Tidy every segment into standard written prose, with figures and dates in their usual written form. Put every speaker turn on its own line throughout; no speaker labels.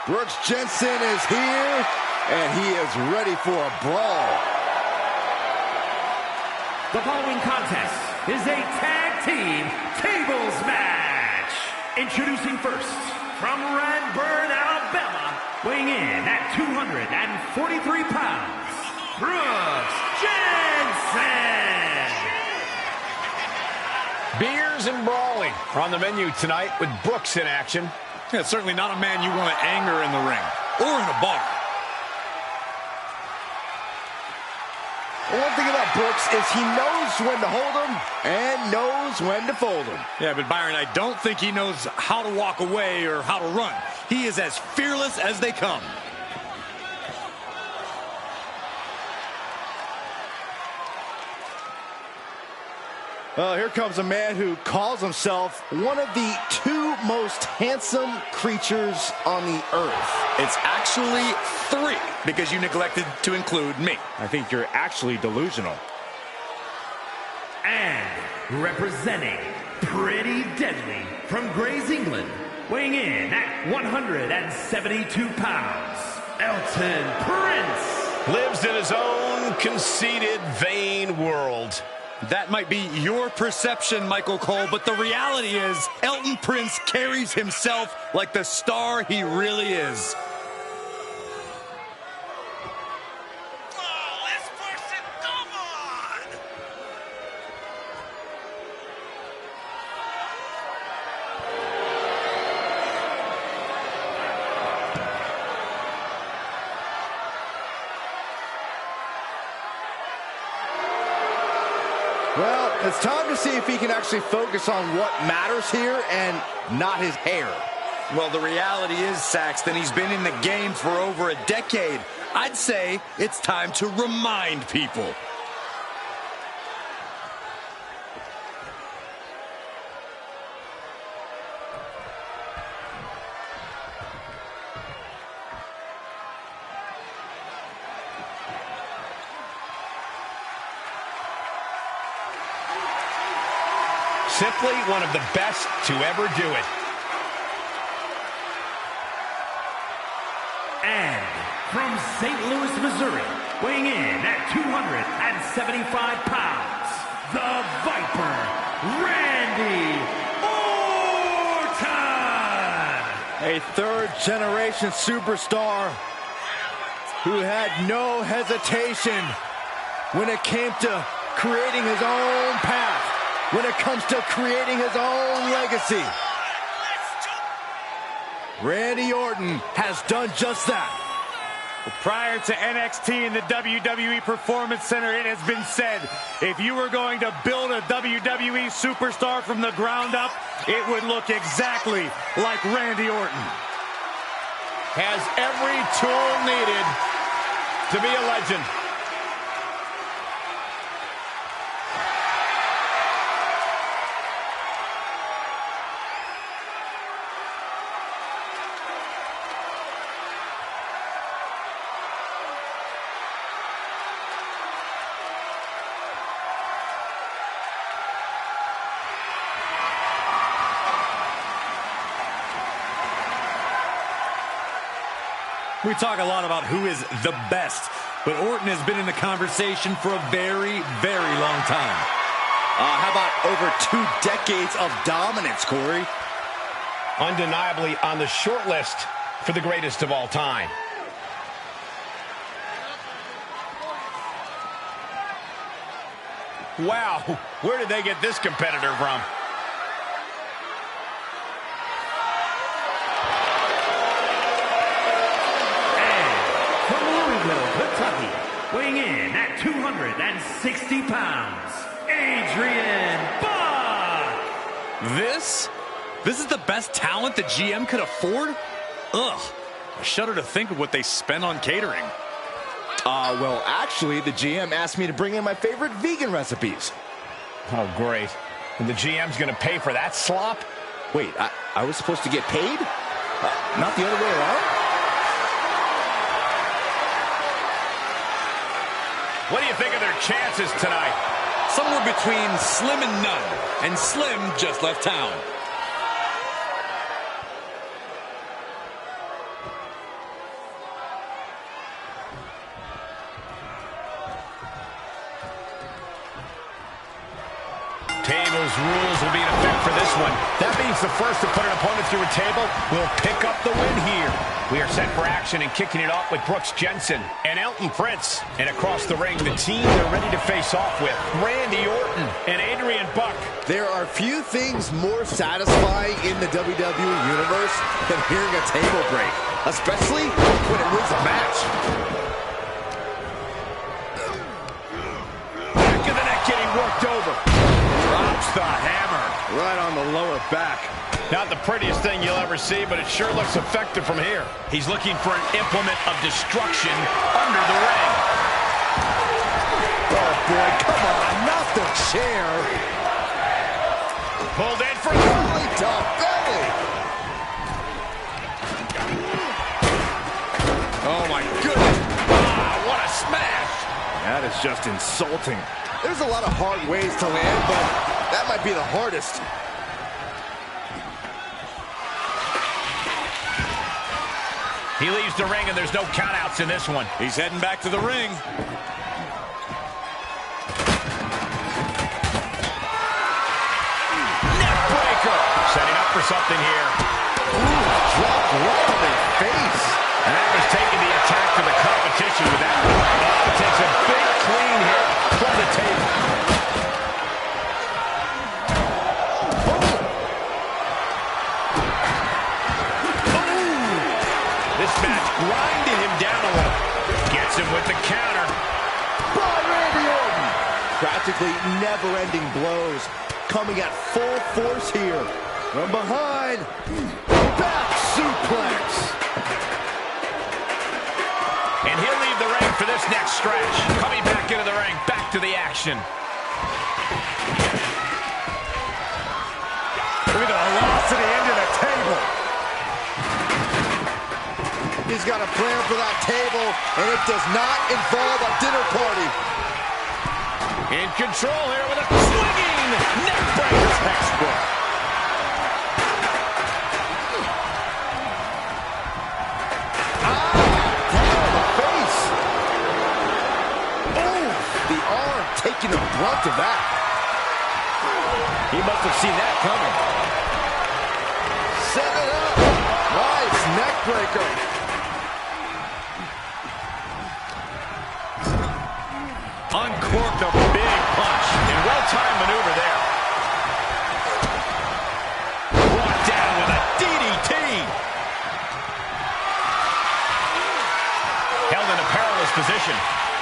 Brooks Jensen is here, and he is ready for a brawl.
The following contest is a tag team tables match. Introducing first, from Redburn, Alabama, weighing in at 243 pounds, Brooks Jensen.
Beers and brawling are on the menu tonight with Brooks in action.
Yeah, certainly not a man you want to anger in the ring or in a bar.
Well, one thing about Brooks is he knows when to hold him and knows when to fold him.
Yeah, but Byron, I don't think he knows how to walk away or how to run. He is as fearless as they come.
Here comes a man who calls himself one of the two most handsome creatures on the earth.
It's actually 3 because you neglected to include me.
I think you're actually delusional.
And representing Pretty Deadly from Grays, England, weighing in at 172 pounds, Elton Prince.
Lives in his own conceited, vain world.
That might be your perception, Michael Cole, but the reality is Elton Prince carries himself like the star he really is.
Oh, this person, come on!
Well, it's time to see if he can actually focus on what matters here and not his hair.
Well, the reality is, Saxton, he's been in the game for over a decade. I'd say it's time to remind people.
Simply one of the best to ever do it.
And from St. Louis, Missouri, weighing in at 275 pounds, the Viper, Randy Orton!
A third-generation superstar who had no hesitation when it came to creating his own path, when it comes to creating his own legacy. Randy Orton has done just that.
Prior to NXT and the WWE Performance Center, it has been said, if you were going to build a WWE superstar from the ground up, it would look exactly like Randy Orton.
Has every tool needed to be a legend.
We talk a lot about who is the best, but Orton has been in the conversation for a very, very long time.
How about over 2 decades of dominance, Corey?
Undeniably on the short list for the greatest of all time. Wow, where did they get this competitor from?
Kentucky, weighing in at 260 pounds, Adrian Buck.
This is the best talent the GM could afford? Ugh, I shudder to think of what they spent on catering.
Well, actually, the GM asked me to bring in my favorite vegan recipes.
Oh, great. And the GM's going to pay for that slop?
Wait, I was supposed to get paid? Not the other way around?
What do you think of their chances tonight?
Somewhere between slim and none, and Slim just left town.
Table's rules will be in effect for this one. That means the first to put an opponent through a table will pick up the win here. We are set for action and kicking it off with Brooks Jensen and Elton Prince. And across the ring, the team they're ready to face off with, Randy Orton and Adrian Buck.
There are few things more satisfying in the WWE Universe than hearing a table break, especially when it wins a match.
Back of the neck getting worked over. Drops the hammer.
Right on the lower back.
Not the prettiest thing you'll ever see, but it sure looks effective from here. He's looking for an implement of destruction under the ring.
Oh, boy, come on, not the chair.
Pulled in for
Belly to belly.
Oh, my goodness. Ah, what a smash.
That is just insulting. There's a lot of hard ways to land, but that might be the hardest.
He leaves the ring, and there's no countouts in this one.
He's heading back to the ring.
Neckbreaker. Setting up for something here.
Ooh, drop right on their face.
And that was taking the attack to the competition with that. Oh, takes a big clean hit from the table. This match grinding him down a little. Gets him with the counter.
By Randy Orton. Practically never-ending blows coming at full force here. From behind. Back suplex.
And he'll leave the ring for this next stretch. Coming back into the ring. Back to the action.
Look at the velocity into the table.
He's got a plan for that table, and it does not involve a dinner party.
In control here with a swinging neckbreaker. Textbook.
Taking the brunt of that. He must have seen that coming. Set it up. Nice neck breaker.
Uncorked a big punch. And well-timed maneuver there. Brought down with a DDT. Held in a perilous position.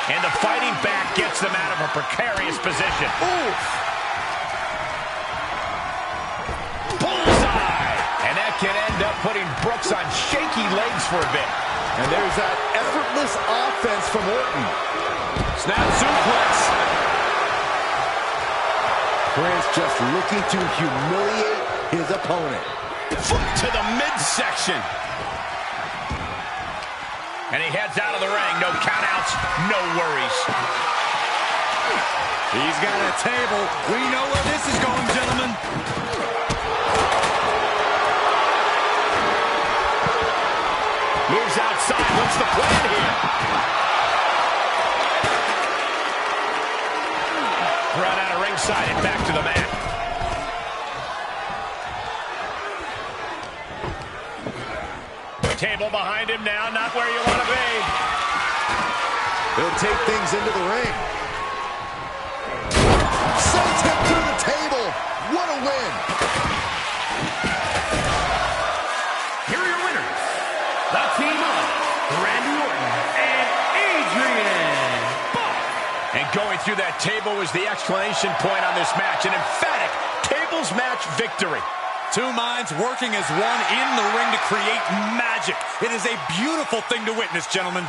And the fighting back gets them out of a precarious position.
Oof.
Bullseye! And that can end up putting Brooks on shaky legs for a bit.
And there's that effortless offense from Orton.
Snap suplex.
Prince just looking to humiliate his opponent.
Foot to the midsection. And he heads out of the ring. No countouts, no worries.
He's got a table. We know where this is going, gentlemen.
Moves outside. What's the plan here? Run out of ringside and back to the mat. Table behind him now, not where you want to be.
He'll take things into the ring. Sends him through the table. What a win.
Here are your winners. The team of Randy Orton and Adrian Buck.
And going through that table was the exclamation point on this match. An emphatic tables match victory.
Two minds working as one in the ring to create magic. It is a beautiful thing to witness, gentlemen.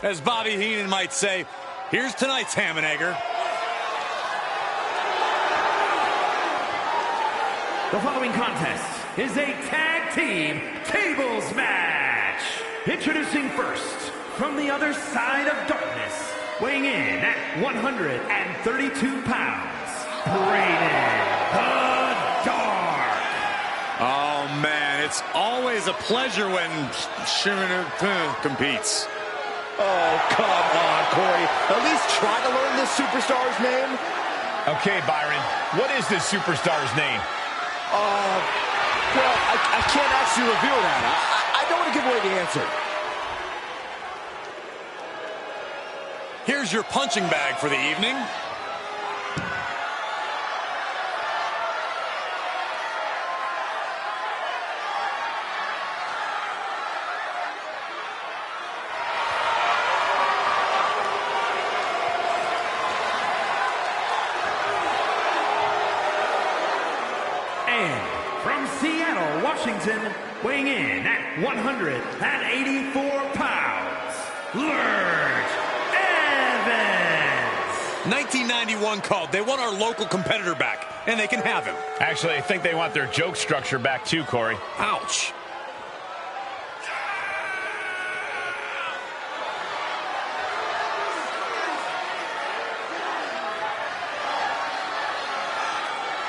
As Bobby Heenan might say, here's tonight's ham and egger.
The following contest is a tag team tables match. Introducing first, from the other side of darkness, weighing in at 132 pounds, Brayden the Dark.
Oh, man, it's always a pleasure when Shimmer competes.
Oh, come on, Corey. At least try to learn this superstar's name.
Okay, Byron, what is this superstar's name?
Well, I can't actually reveal that. I don't want to give away the answer.
Here's your punching bag for the evening.
And from Seattle, Washington, weighing in at 184 pounds, Lurch Evans.
1991 called. They want our local competitor back, and they can have him.
Actually, I think they want their joke structure back too, Corey.
Ouch.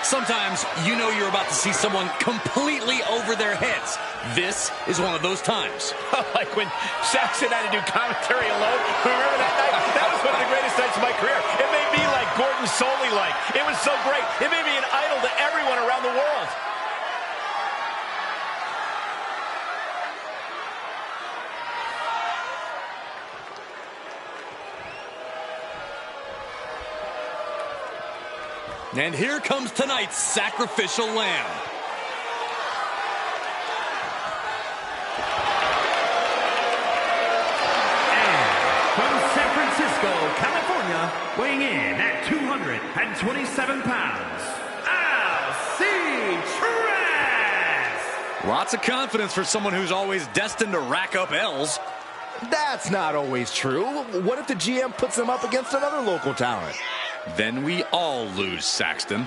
Sometimes you know you're about to see someone completely over their heads. This is one of those times.
Like when Saxon had to do commentary alone. Remember that night? That was one of the greatest nights of my career. It made me like Gordon Soley-like. It was so great. It made me an idol to everyone around the world.
And here comes tonight's sacrificial lamb.
From San Francisco, California, weighing in at 227 pounds, Alcatraz.
Lots of confidence for someone who's always destined to rack up L's.
That's not always true. What if the GM puts them up against another local talent?
Then we all lose, Saxton.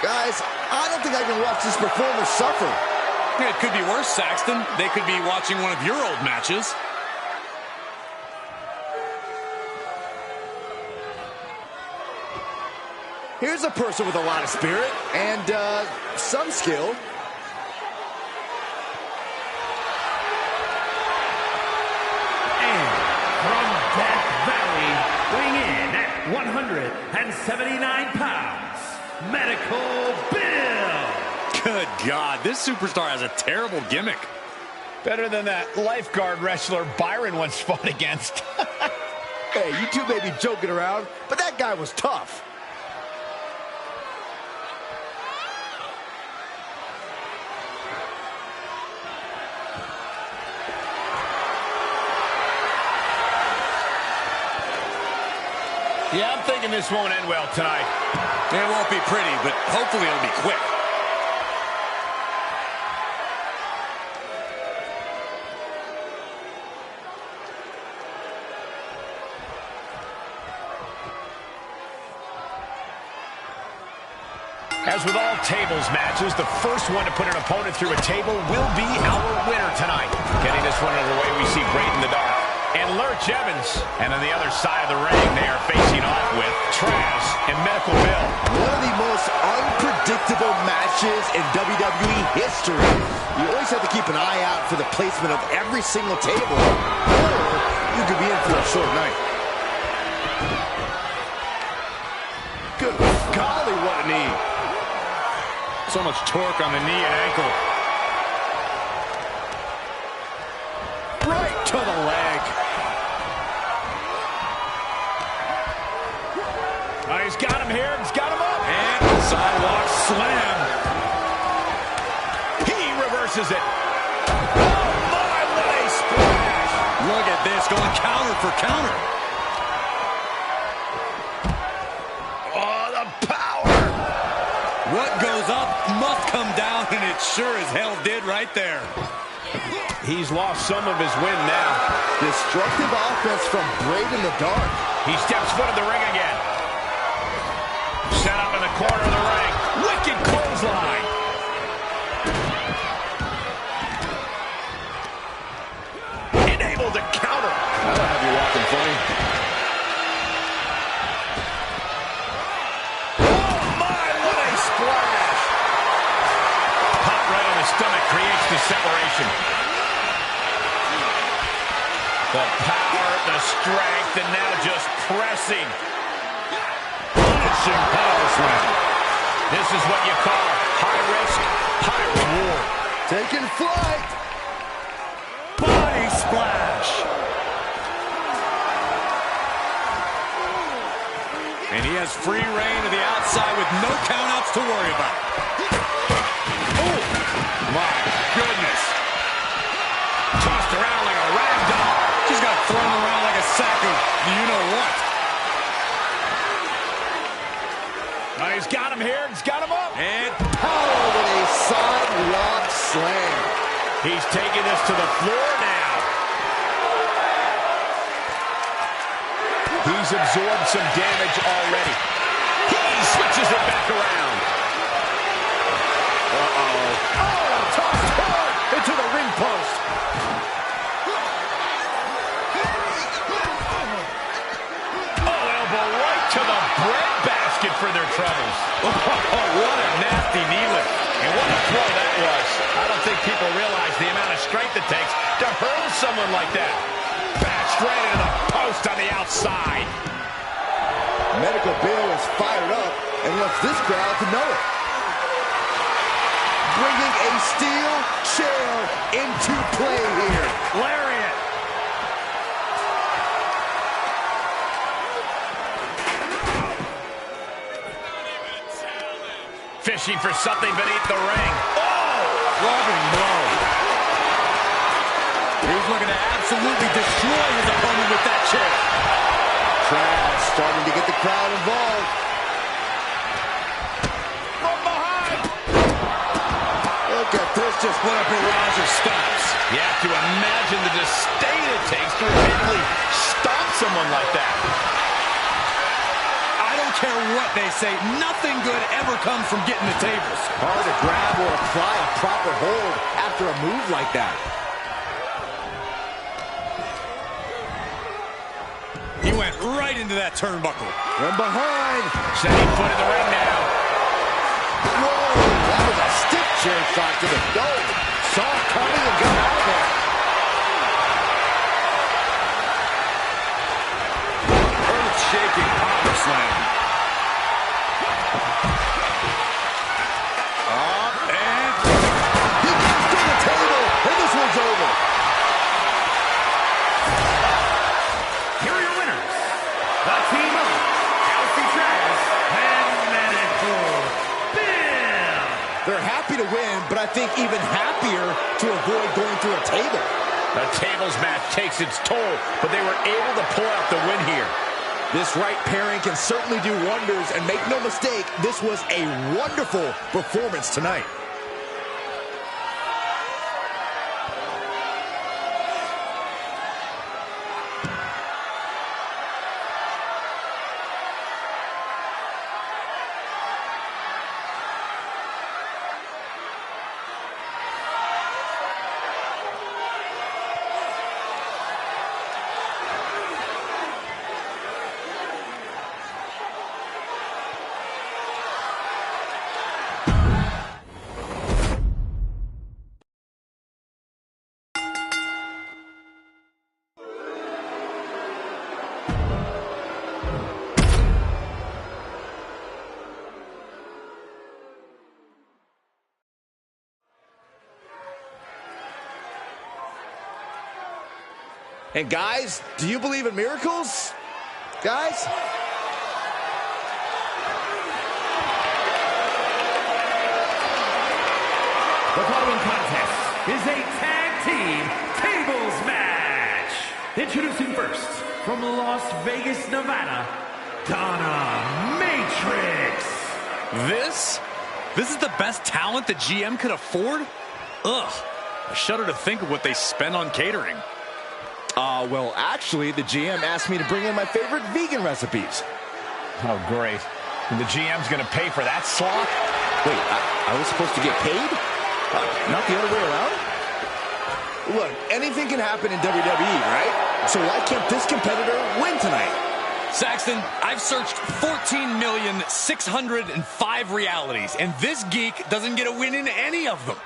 Guys, I don't think I can watch this performer suffer.
It could be worse, Saxton. They could be watching one of your old matches.
Here's a person with a lot of spirit and some skill.
And from Death Valley, weighing in at 179 pounds, Medical Bill.
Good God, this superstar has a terrible gimmick.
Better than that lifeguard wrestler Byron once fought against.
Hey, you two may be joking around, but that guy was tough.
Yeah, I'm thinking this won't end well tonight.
It won't be pretty, but hopefully it'll be quick.
As with all tables matches, the first one to put an opponent through a table will be our winner tonight. Getting this one underway, we see Brayden the Dark and Lurch Evans. And on the other side of the ring, they are facing off with Traz and Medical Bill.
One of the most unpredictable matches in WWE history. You always have to keep an eye out for the placement of every single table, or you could be in for a short night. Good golly, what a knee.
So much torque on the knee and ankle.
Right to the leg.
Oh, he's got him here. He's got him up.
And sidewalk slam.
He reverses it. Oh, my, what a splash.
Look at this, going counter for counter. What goes up must come down, and it sure as hell did right there.
He's lost some of his wind now.
Destructive offense from Brave in the dark.
He steps foot in the ring again. Set up in the corner of the ring. Wicked clothesline. Unable to counter.
That'll have you walking funny.
Oh my, what a splash. Pop right on the stomach creates the separation. The power, the strength, and now just pressing. Punishing power slam. This is what you call high risk, high reward.
Taking flight.
Body splash. And he has free reign to the outside with no countouts to worry about. Oh, my goodness.
Tossed around like a rag doll.
Just got thrown around like a sack of you-know-what.
Oh, he's got him here. He's got him up.
And
Power with a sidewalk slam.
He's taking this to the floor now. He's absorbed some damage already. He switches it back around. Uh-oh.
Oh, tossed hard into the ring post.
Oh, elbow right to the breadbasket for their troubles.
oh, what a nasty knee lift.
And what a throw that was. I don't think people realize the amount of strength it takes to hurl someone like that. Back straight into the post on the outside.
Medical Bill is fired up and wants this crowd to know it. Bringing a steel chair into play here.
Lariat.
Fishing for something beneath the ring. Oh!
Rubbing blow. He's looking to absolutely destroy his opponent with that chair.
Crowd starting to get the crowd involved.
From behind!
Look at this, just
What a barrage of stomps.
You have to imagine the disdain it takes to repeatedly stomp someone like that.
I don't care what they say, nothing good ever comes from getting the tables.
hard to grab or apply a proper hold after a move like that.
He went right into that turnbuckle.
From behind.
Setting foot in the ring now.
Whoa, that was a stiff chair shot to the dome. Saw it coming and got out of there.
Earth-shaking power slam. Up and...
He gets to the table, and this one's over.
Here are your winners. The team of Kelsey Travis and Medical Bill.
They're happy to win, but I think even happier to avoid going through a table.
The tables match takes its toll, but they were able to pull out the win here.
This right pairing can certainly do wonders, and make no mistake, this was a wonderful performance tonight. And guys, do you believe in miracles? Guys?
The following contest is a tag team tables match. Introducing first, from Las Vegas, Nevada, Donna Matrix.
This This is the best talent the GM could afford? Ugh. I shudder to think of what they spend on catering.
Well, actually, the GM asked me to bring in my favorite vegan recipes.
Oh, great. And the GM's going to pay for that slop?
Wait, I was supposed to get paid? Not the other way around? Look, anything can happen in WWE, right? So why can't this competitor win tonight?
Saxton, I've searched 14,605 realities, and this geek doesn't get a win in any of them.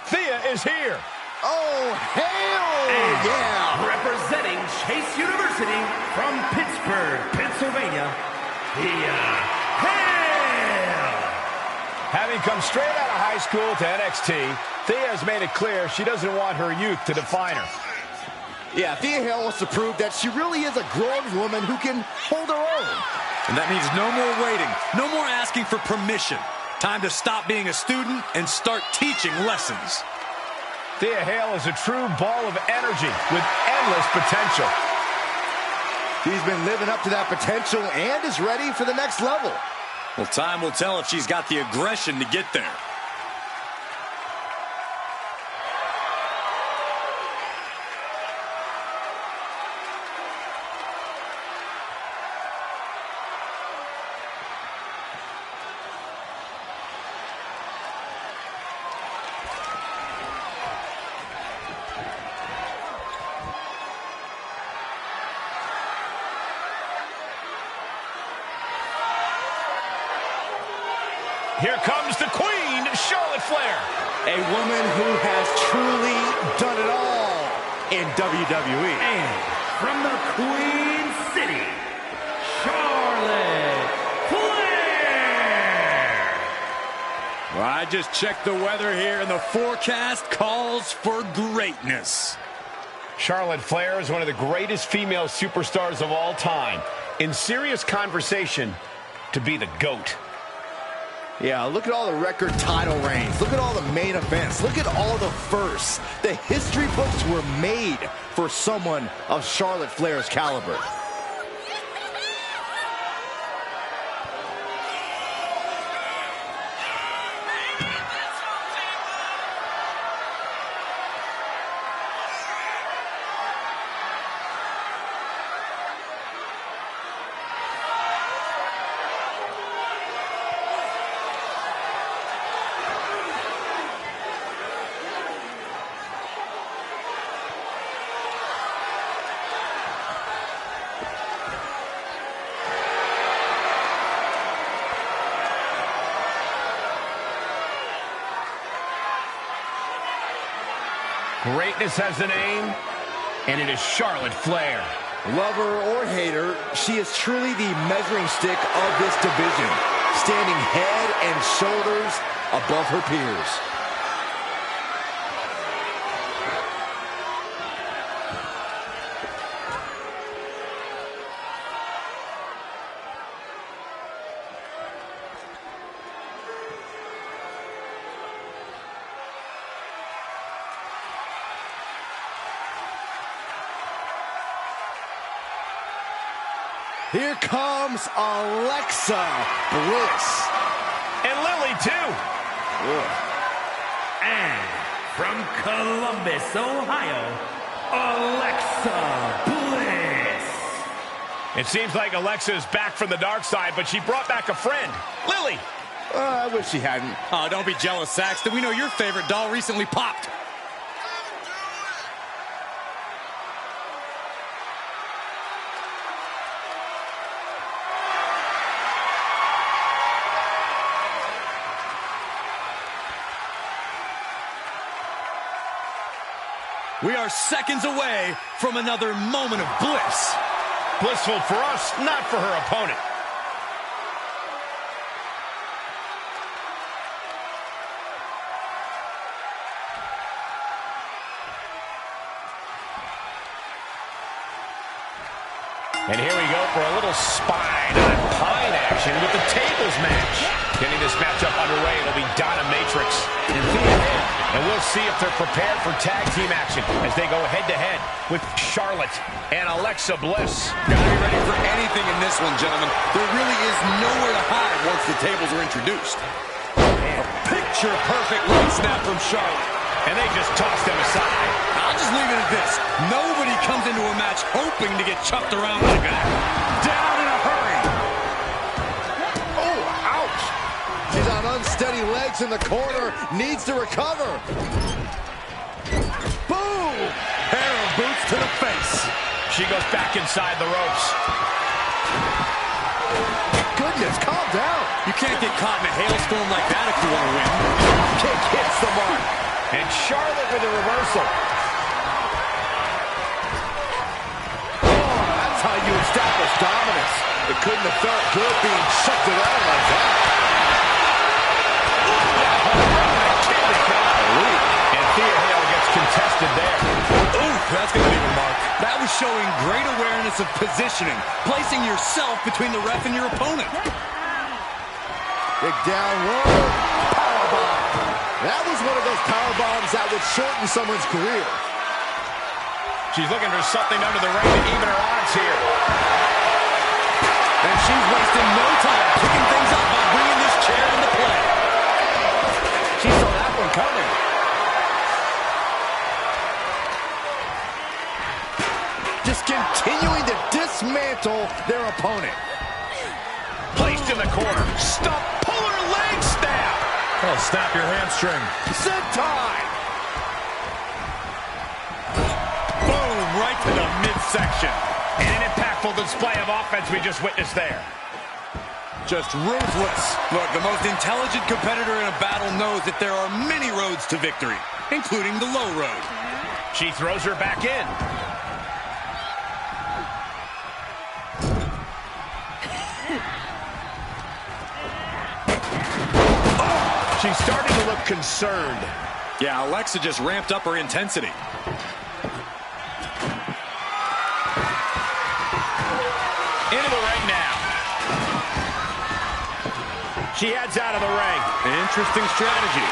Thea is here.
Oh, hell yeah!
Representing Chase University from Pittsburgh, Pennsylvania, Thea Hale.
Having come straight out of high school to NXT, Thea has made it clear she doesn't want her youth to define her.
Yeah, Thea Hale wants to prove that she really is a grown woman who can hold her own.
And that means no more waiting, no more asking for permission. Time to stop being a student and start teaching lessons.
Thea Hale is a true ball of energy with endless potential.
She's been living up to that potential and is ready for the next level.
Well, time will tell if she's got the aggression to get there.
Here comes the Queen, Charlotte Flair.
A woman who has truly done it all in WWE.
And from the Queen City, Charlotte Flair.
Well, I just checked the weather here, and the forecast calls for greatness.
Charlotte Flair is one of the greatest female superstars of all time. In serious conversation to be the GOAT.
Yeah, look at all the record title reigns. Look at all the main events. Look at all the firsts. The history books were made for someone of Charlotte Flair's caliber.
Greatness has a name, and it is Charlotte Flair.
Lover or hater, she is truly the measuring stick of this division, standing head and shoulders above her peers. Here comes Alexa Bliss.
And Lily, too.
Ugh.
And from Columbus, Ohio, Alexa Bliss.
It seems like Alexa is back from the dark side, but she brought back a friend, Lily.
I wish she hadn't.
Oh, don't be jealous, Saxton. We know your favorite doll recently popped. We are seconds away from another moment of bliss.
Blissful for us, not for her opponent. And here we go for a little spine on pine action with the tables match. Getting this matchup underway, it'll be Donna Matrix and Thea Hale. And we'll see if they're prepared for tag team action as they go head-to-head with Charlotte and Alexa Bliss.
Gotta be ready for anything in this one, gentlemen. There really is nowhere to hide once the tables are introduced. A picture-perfect leg snap from Charlotte.
And they just tossed them aside.
I'll just leave it at this. Nobody comes into a match hoping to get chucked around like that. Down in a hurry.
Oh, ouch. She's on unsteady legs in the corner. Needs to recover. Boom.
Pair of boots to the face.
She goes back inside the ropes.
Goodness, calm down.
You can't get caught in a hailstorm like that if you want to win.
Kick hits the mark.
And Charlotte with a reversal.
Oh, that's how you establish dominance. It couldn't have felt good being chucked around like that.
And Thea Hale gets contested there.
Ooh, that's going to leave a mark. That was showing great awareness of positioning, placing yourself between the ref and your opponent.
Big down low. Powerbomb. That was one of those power bombs that would shorten someone's career.
She's looking for something under the ring to even her odds here.
And she's wasting no time picking things up by bringing this chair into play.
She saw that one coming. Just continuing to dismantle their opponent.
Placed in the corner. Stump, puller leg snap.
Oh, snap your hamstring.
Sentai.
Boom, right to the midsection.
And an impactful display of offense we just witnessed there.
Just ruthless. Look, the most intelligent competitor in a battle knows that there are many roads to victory, including the low road.
She throws her back in. She's starting to look concerned.
Yeah, Alexa just ramped up her intensity.
Into the ring now. She heads out of the ring.
Interesting strategy.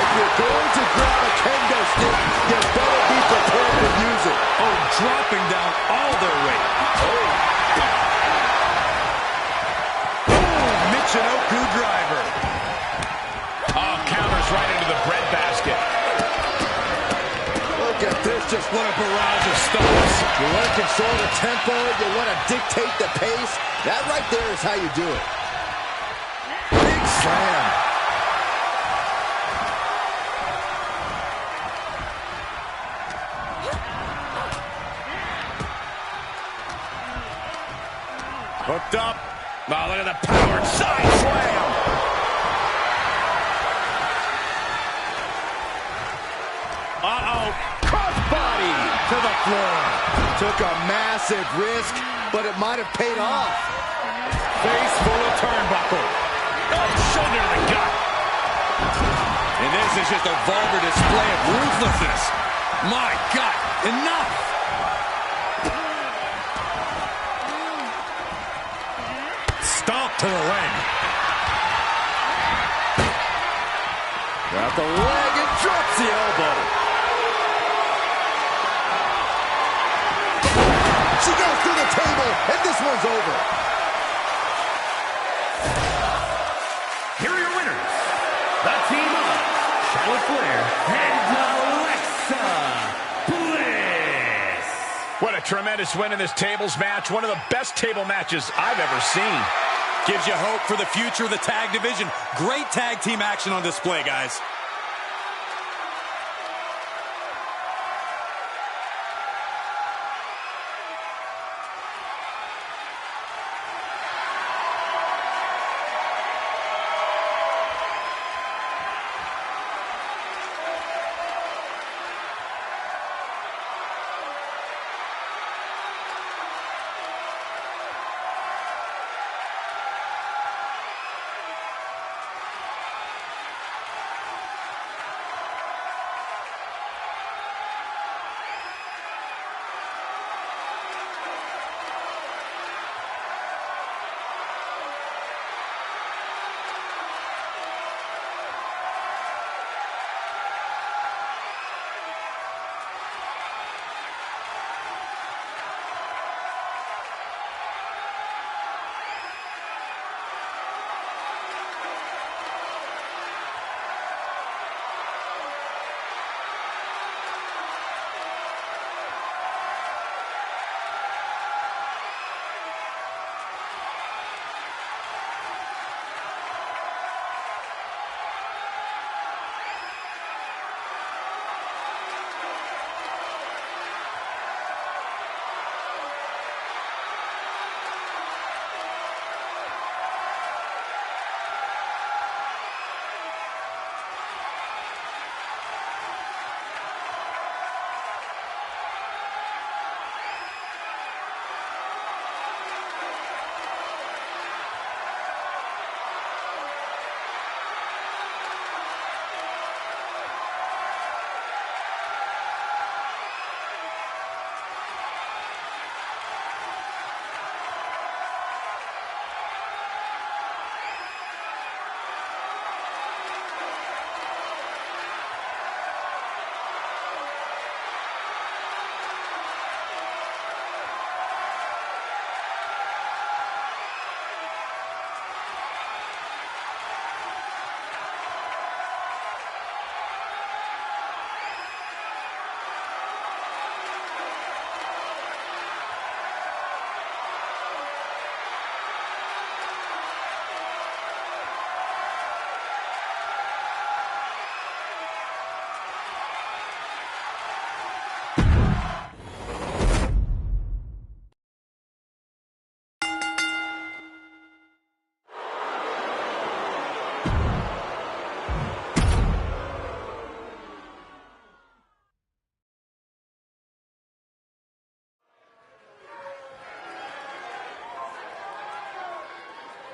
If you're going to grab a kendo stick, you better be prepared to use it.
Oh, dropping down all their weight. Boom, Michinoku driver.
Oh, counters right into the breadbasket.
Look at this, just
What a barrage of stomps.
you want to control the tempo, you want to dictate the pace. That right there is how you do it. Big slam.
Hooked up. Oh, look at the power. Side slam. Uh-oh.
Crossbody to the floor. Took a massive risk, but it might have paid off.
Face full of turnbuckle. Oh, shoulder to the gut.
And this is just a vulgar display of ruthlessness. My God, enough.
Stomp to the leg.
Got the leg and drops the elbow. She goes through the table, and this one's over.
Here are your winners. The team of Charlotte Flair and Alexa Bliss.
What a tremendous win in this tables match. One of the best table matches I've ever seen.
Gives you hope for the future of the tag division. Great tag team action on display, guys.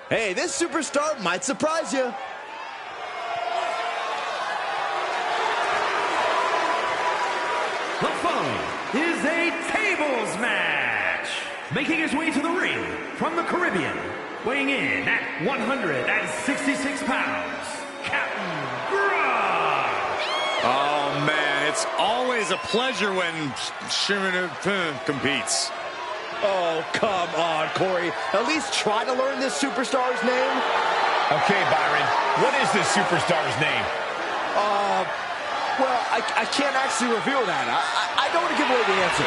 Hey, this superstar might surprise you.
The following is a tables match. Making his way to the ring from the Caribbean, weighing in at 166 pounds, Captain Grubb.
Oh, man, it's always a pleasure when Shimmer competes.
Oh, come on, Corey. At least try to learn this superstar's name.
Okay, Byron, what is this superstar's name?
Well, I can't actually reveal that. I don't want to give away the answer.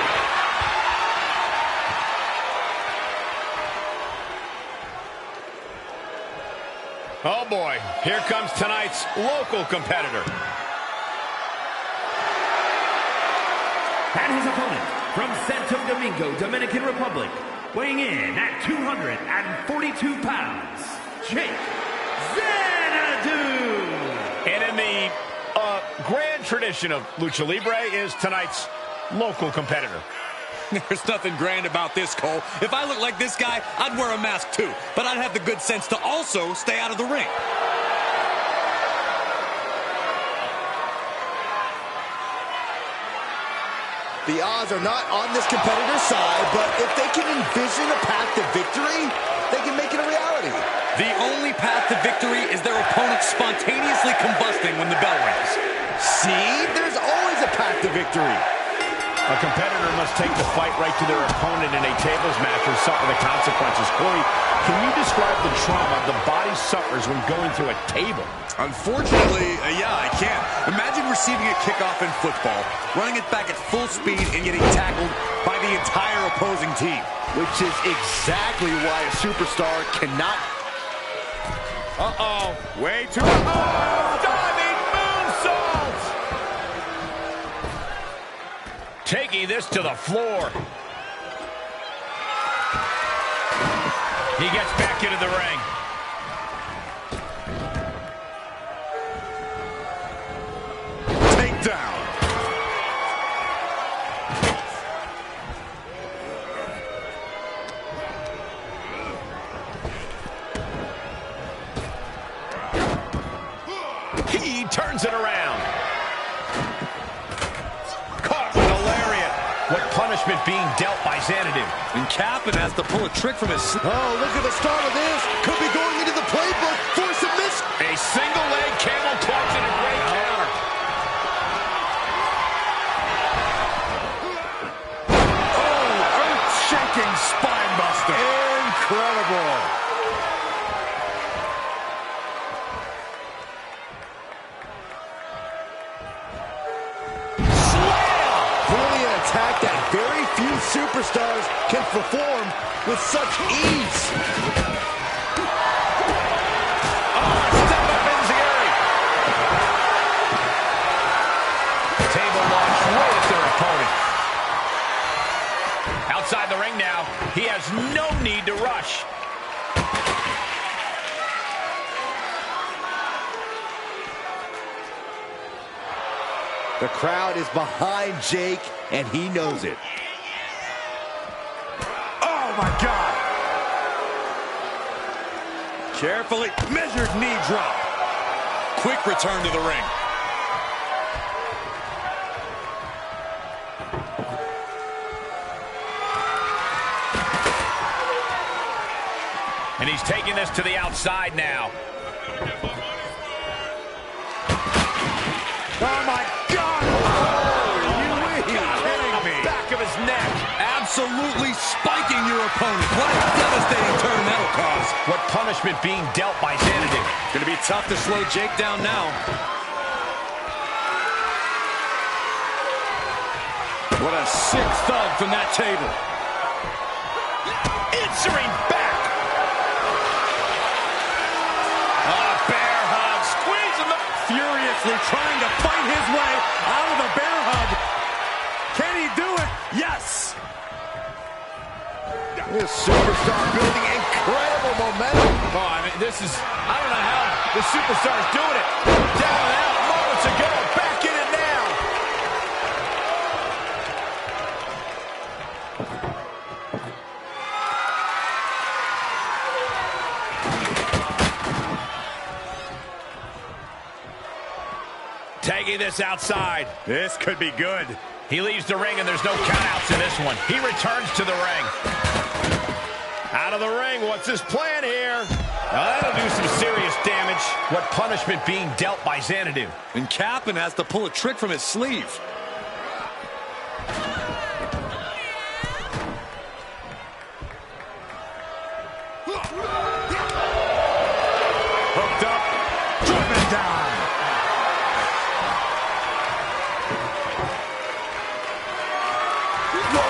Oh, boy. Here comes tonight's local competitor.
And his opponent from Santo Domingo, Dominican Republic, weighing in at 242 pounds, Jake Xanadu.
And in the grand tradition of Lucha Libre is tonight's local competitor.
There's nothing grand about this, Cole. If I look like this guy, I'd wear a mask too. But I'd have the good sense to also stay out of the ring.
The odds are not on this competitor's side, but if they can envision a path to victory, they can make it a reality.
The only path to victory is their opponent spontaneously combusting when the bell rings.
See? There's always a path to victory.
A competitor must take the fight right to their opponent in a tables match or suffer the consequences. Corey, can you describe the trauma the body suffers when going through a table?
Unfortunately, yeah, I can. Imagine receiving a kickoff in football, running it back at full speed, and getting tackled by the entire opposing team.
Which is exactly why a superstar cannot...
Uh-oh, way too... Oh, diving moonsault!
Taking this to the floor. He gets back into the ring.
Takedown.
He turns it around. Caught with a lariat. What punishment being dealt by Xanadu.
And Captain has to pull a trick from his...
Oh, look at the start of this. Could be going into the playbook for submission.
A single leg camel clutch and a great counter.
Oh, earth-shaking spine buster.
Incredible. Clearly an attack that very few superstars can perform with such ease.
Step up Enziguri. Table launch right at their opponent. Outside the ring now. He has no need to rush.
The crowd is behind Jake, and he knows it.
Oh, my God.
Carefully measured knee drop. Quick return to the ring.
And he's taking this to the outside now.
Oh, my God.
Oh, you kidding me? Back of his neck.
Absolutely spiking your opponent. What a devastating turn that'll cause.
What punishment being dealt by Xanadu.
Gonna be tough to slow Jake down now. What a sick thud from that table.
Answering back. Bear hug. Squeezing the...
Furiously trying to fight his way out of the bear hug. Can he do it? Yes.
This superstar building incredible momentum.
Oh, I mean, this is... I don't know how the superstar's doing it. Down and out moments ago. Back in it now. taking this outside.
This could be good.
He leaves the ring, and there's no countouts in this one. He returns to the ring. Out of the ring, what's his plan here? Now that'll do some serious damage. What punishment being dealt by Xanadu?
And Captain has to pull a trick from his sleeve.
Hooked up, driven down.
Whoa!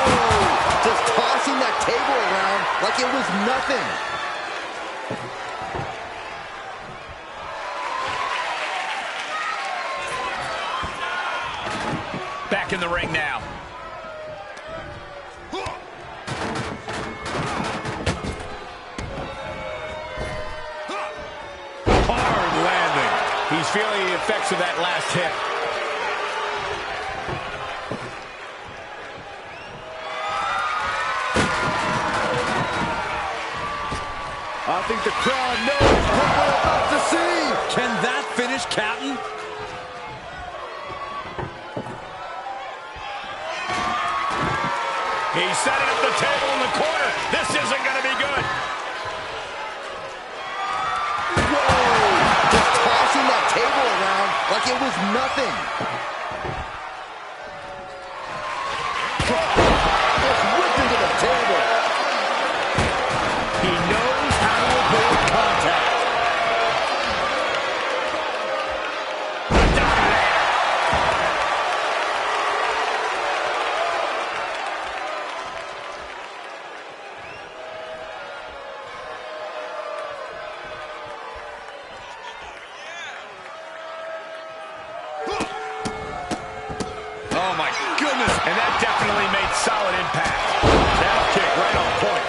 Just tossing that table around like it was nothing.
Back in the ring now.
Hard landing.
He's feeling the effects of that last hit.
I think the crowd knows what we're about to see.
Can that finish, Captain?
He's setting up the table in the corner. This isn't going to be good.
Whoa! Just tossing that table around like it was nothing. Just whipped into the table.
He knows how to avoid contact.
Oh, my goodness.
And that definitely made solid impact. That kick right on point.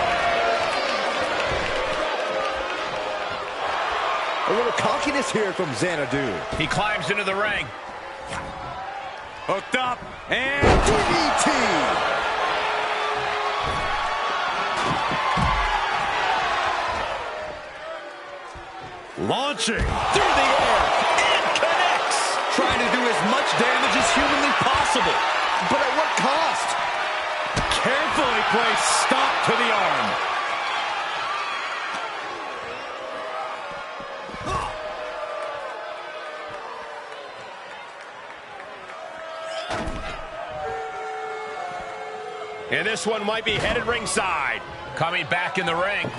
A little cockiness here from Xanadu.
He climbs into the ring.
Hooked up, and
DDT.
launching.
Through the air. And connects. Trying to do as much damage as humanly possible.
But at what cost?
Carefully placed stop to the arm.
And this one might be headed ringside. Coming back in the ring.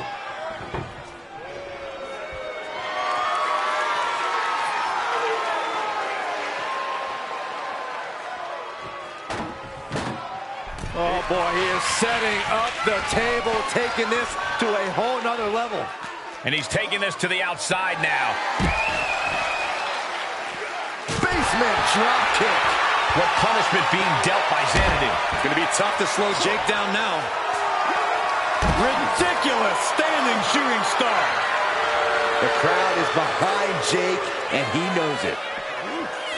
Oh boy, he is setting up the table, taking this to a whole nother level.
And he's taking this to the outside now.
Basement drop kick.
What punishment being dealt by Xanadu?
It's going to be tough to slow Jake down now.
Ridiculous standing shooting star.
The crowd is behind Jake, and he knows it.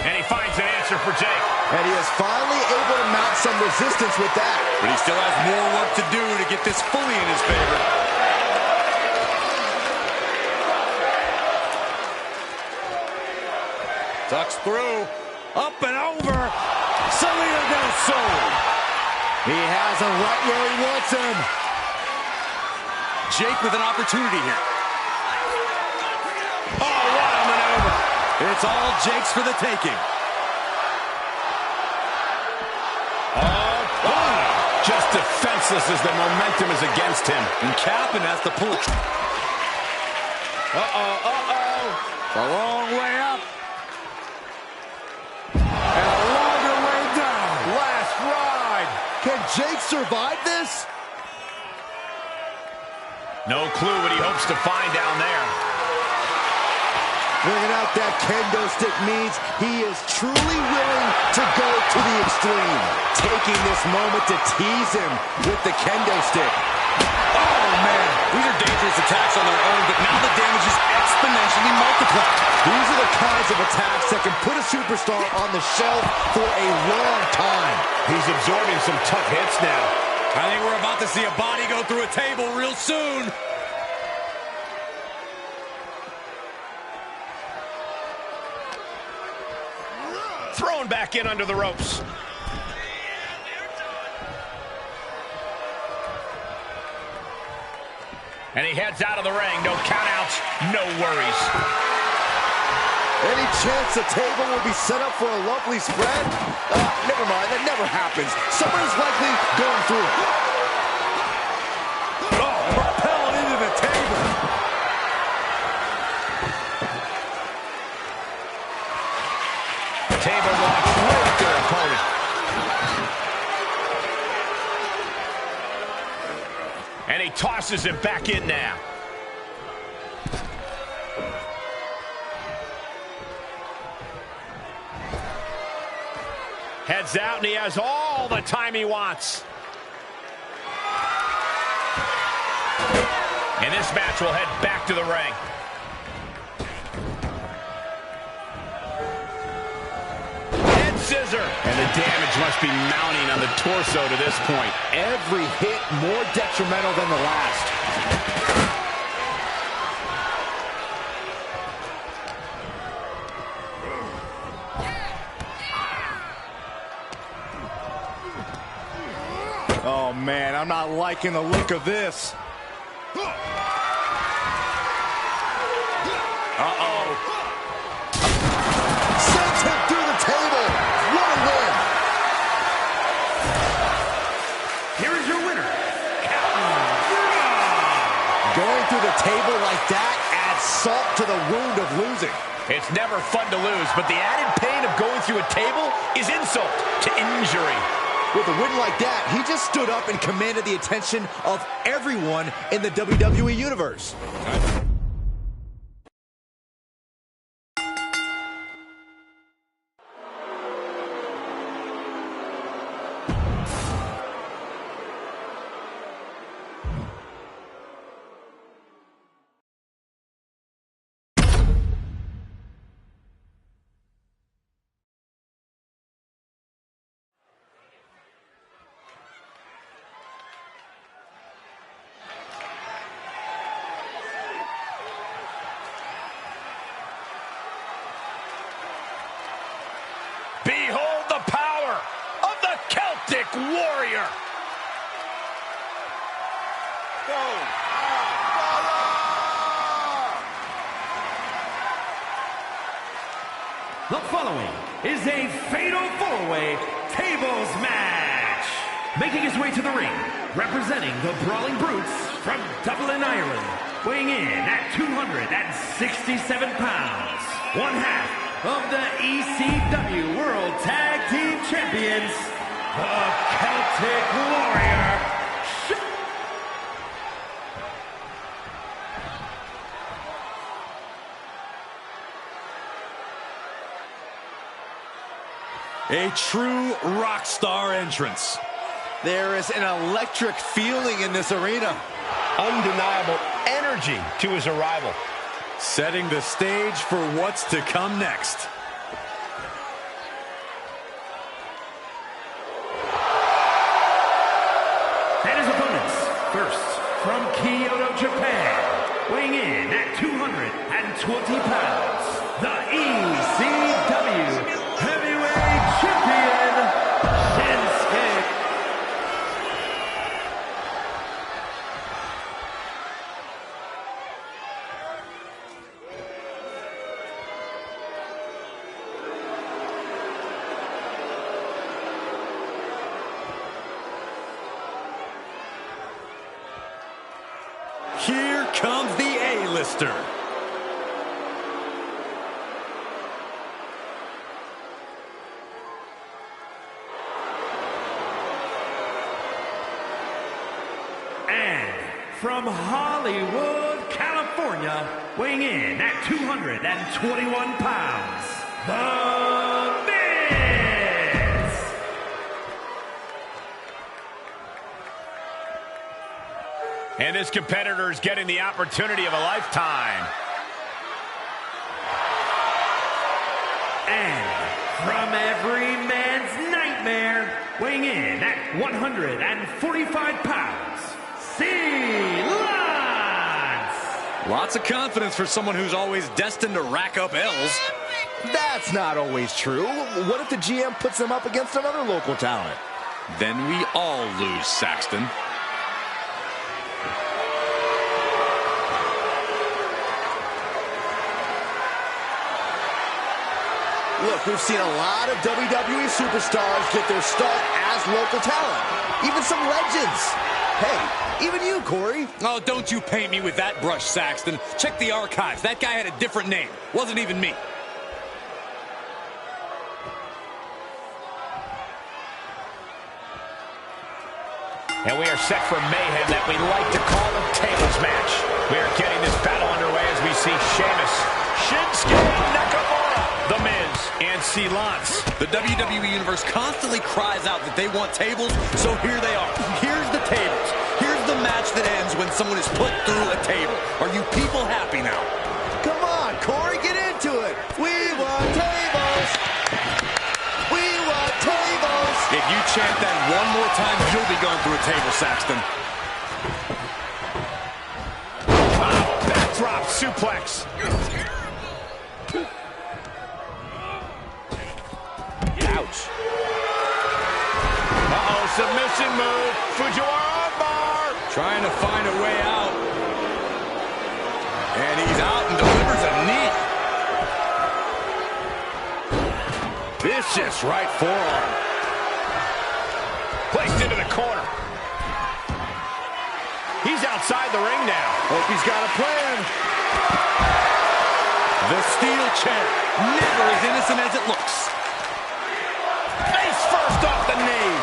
And he finds an answer for Jake.
And he is finally able to mount some resistance with that.
But he still has more work to do to get this fully in his favor. Ducks through.
Up and over. Salida del Sol.
He has him right where he wants him.
Jake with an opportunity here.
Oh, what a maneuver.
It's all Jake's for the taking.
Just defenseless as the momentum is against him.
And Captain has to pull it.
A long way up. And a longer way down.
Last ride. Can Jake survive this?
No clue what he hopes to find down there.
Bringing out that kendo stick means he is truly willing to go to the extreme. Taking this moment to tease him with the kendo stick.
Oh, man. These are dangerous attacks on their own, but now the damage is exponentially multiplied.
These are the kinds of attacks that can put a superstar on the shelf for a long time.
He's absorbing some tough hits now.
I think we're about to see a body go through a table real soon.
thrown back in under the ropes. And he heads out of the ring. No countouts, no worries.
Any chance the table will be set up for a lovely spread? Never mind, that never happens. Someone's likely going through it.
Oh, propelled into the table.
Table launch right at their opponent. And he tosses him back in now. Heads out, and he has all the time he wants. And this match will head back to the ring. Head scissor. And the damage must be mounting on the torso to this point.
Every hit more detrimental than the last. Oh, man, I'm not liking the look of this. Uh-oh. Sends him through the table. What a win.
Here is your winner,
Going through the table like that adds salt to the wound of losing.
It's never fun to lose, but the added pain of going through a table is insult to injury.
With a win like that, he just stood up and commanded the attention of everyone in the WWE Universe.
Behold the power of the Celtic Warrior.
The following is a fatal four-way tables match. Making his way to the ring, representing the Brawling Brutes from Dublin, Ireland, weighing in at 267 pounds, one half of the ECW World Tag Team Champions, the Celtic Warrior.
A true rock star entrance.
There is an electric feeling in this arena.
Undeniable energy to his arrival.
Setting the stage for what's to come next.
And his opponents, first from Kyoto, Japan, weighing in at 220 pounds, the ECW Heavyweight Champion, Shinsuke.
Here comes the A-lister.
And from Hollywood, California, weighing in at 221 pounds, The Miz!
And this competitor is getting the opportunity of a lifetime.
And from every man's nightmare, weighing in at 145 pounds, Seaso1!
Lots of confidence for someone who's always destined to rack up L's.
That's not always true. What if the GM puts them up against another local talent?
Then we all lose, Saxton.
Look, we've seen a lot of WWE superstars get their start as local talent. Even some legends. Hey, even you, Corey.
Oh, don't you paint me with that brush, Saxton. Check the archives. That guy had a different name. Wasn't even me.
And we are set for mayhem that we like to call a tables match. We are getting this battle underway as we see Sheamus, Shinsuke Nakamura, The Miz, and Seaso1.
The WWE Universe constantly cries out that they want tables, so here they are. Here's the tables. Here's the match that ends when someone is put through a table. Are you people happy now?
Come on, Corey, get into it. We want tables. We want tables.
If you chant that one more time, you'll be going through a table, Saxton.
Backdrop suplex. Ouch. Uh-oh, submission move. Fujiwara bar.
Trying to find a way out. And he's out and delivers a knee.
Vicious right forearm.
Placed into the corner. He's outside the ring now.
Hope he's got a plan.
The steel chair, never as innocent as it looks.
Face first off the knee.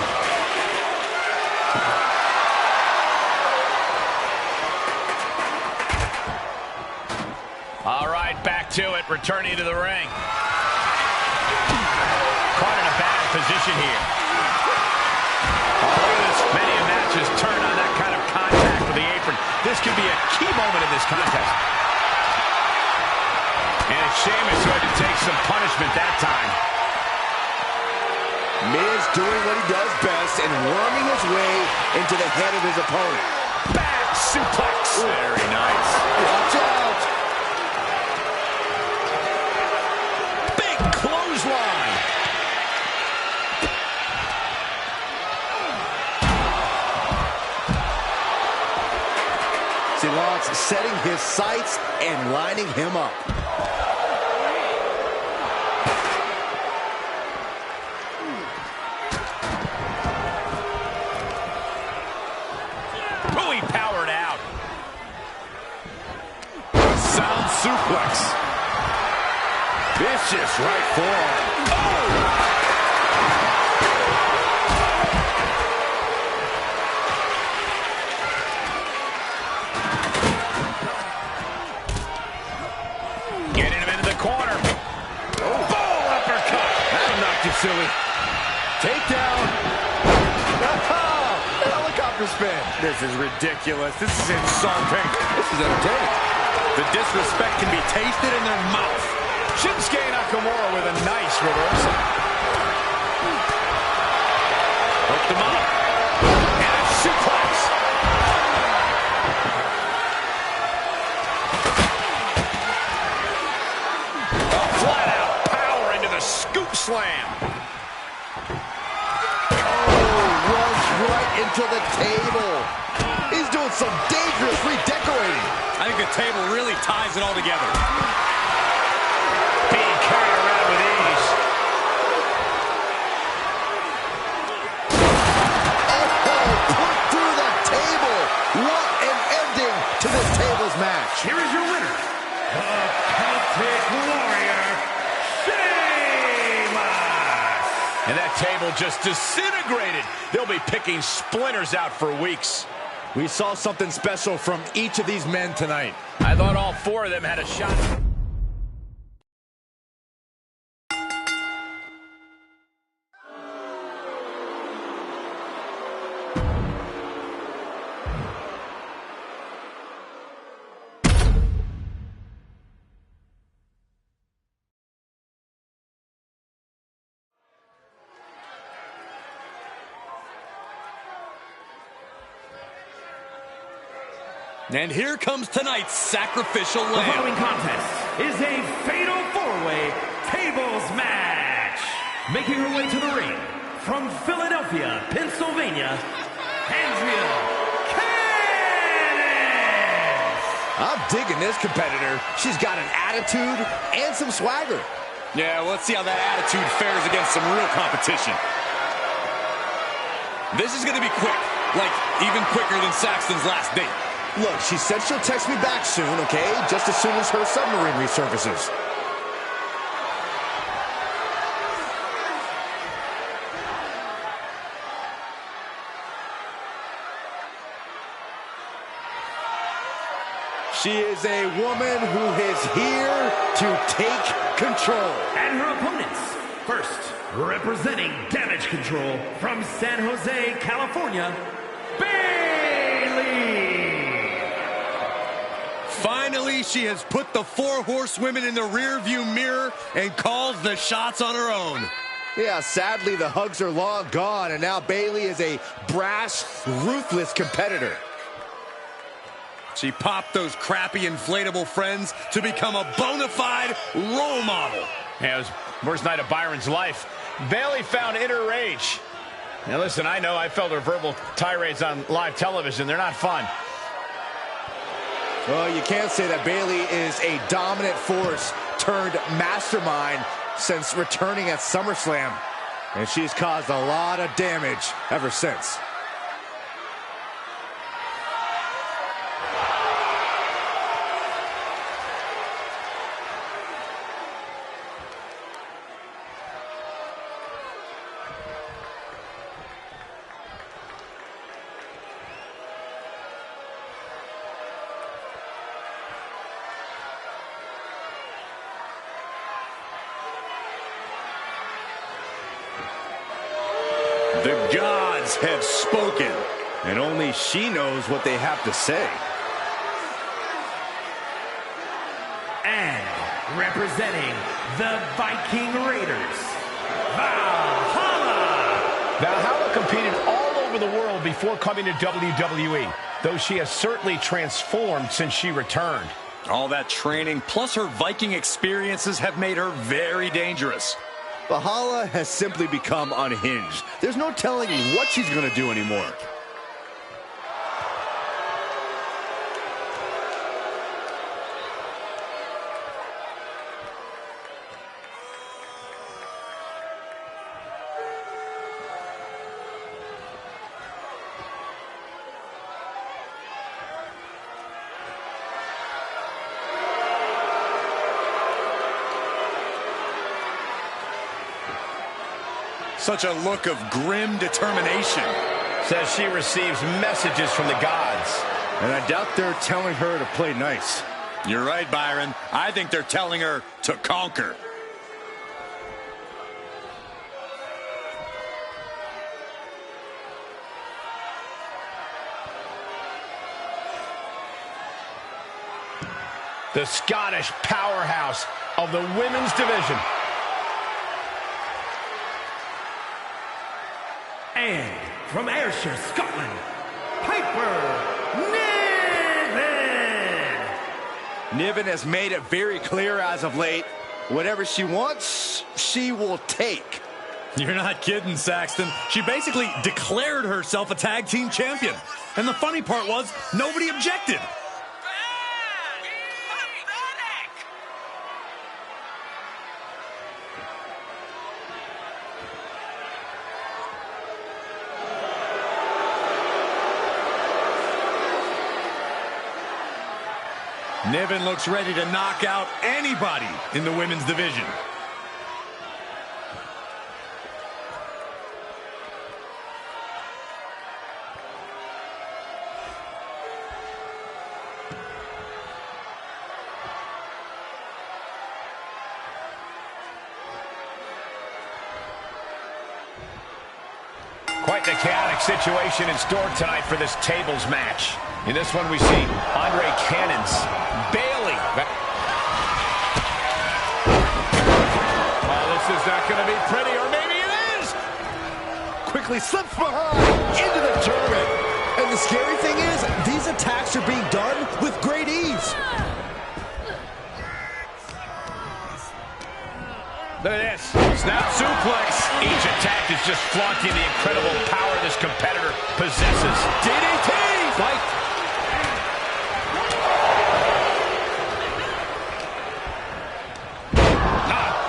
All right, back to it, returning to the ring. Caught in a bad position here. Oh, look at this. Many matches turn on that kind of contact with the apron. This could be a key moment in this contest. And it's Sheamus who had to take some punishment that time.
Miz doing what he does best and worming his way into the head of his opponent.
Back suplex.
Very nice.
Watch out.
Big clothesline.
Seaso1 setting his sights and lining him up.
Oh, he powered out.
Sound suplex.
Vicious right forearm.
Oh! Getting him into the corner. Oh, boom, uppercut.
That'll knock you silly. Takedown. Helicopter spin.
This is ridiculous. This is insulting.
This is entertaining.
The disrespect can be tasted in their mouth.
Shinsuke Nakamura with a nice reversal.
Hooked him up.
And a suplex. A flat out power into the scoop slam.
Runs right into the table. He's doing some dangerous redecorating.
I think the table really ties it all together.
Being carried around with ease.
Oh, put through the table. What an ending to this tables match.
Here is your winner, the Celtic Warrior, Sheamus.
And that table just disintegrated. They'll be picking splinters out for weeks.
We saw something special from each of these men tonight.
I thought all four of them had a shot.
And here comes tonight's sacrificial
The
lamb.
following contest is a fatal four-way tables match. Making her way to the ring from Philadelphia, Pennsylvania, Andrea Cannis.
I'm digging this competitor. She's got an attitude and some swagger.
Yeah, well, let's see how that attitude fares against some real competition. This is going to be quick, like even quicker than Saxton's last date.
Look, she said she'll text me back soon, okay? Just as soon as her submarine resurfaces. She is a woman who is here to take control.
And her opponents, first, representing Damage Control from San Jose, California, Bayley.
Finally, she has put the four horsewomen in the rearview mirror and calls the shots on her own.
Yeah, sadly, the hugs are long gone, and now Bayley is a brash, ruthless competitor.
She popped those crappy inflatable friends to become a bona fide role model.
Yeah, it was the worst night of Byron's life. Bayley found inner rage. Now listen, I know I felt her verbal tirades on live television. They're not fun.
Well, you can't say that Bayley is a dominant force turned mastermind since returning at SummerSlam. And she's caused a lot of damage ever since.
The gods have spoken, and only she knows what they have to say.
And representing the Viking Raiders, Valhalla.
Now, Valhalla competed all over the world before coming to WWE, though she has certainly transformed since she returned.
All that training plus her Viking experiences have made her very dangerous.
Valhalla has simply become unhinged. There's no telling what she's going to do anymore.
Such a look of grim determination.
Says she receives messages from the gods.
And I doubt they're telling her to play nice.
You're right, Byron. I think they're telling her to conquer.
The Scottish powerhouse of the women's division.
And from Ayrshire, Scotland, Piper Niven.
Niven has made it very clear as of late, whatever she wants, she will take.
You're not kidding, Saxton. She basically declared herself a tag team champion. And the funny part was, nobody objected. Niven looks ready to knock out anybody in the women's division.
Quite the chaotic situation in store tonight for this tables match. In this one, we see Andre Cannons, Bayley.
Oh, this is not going to be pretty, or maybe it is.
Quickly slips behind into the tournament. And the scary thing is, these attacks are being done with great ease.
Look at this. Snap suplex. Each attack is just flaunting the incredible power this competitor possesses.
DDT! Fight!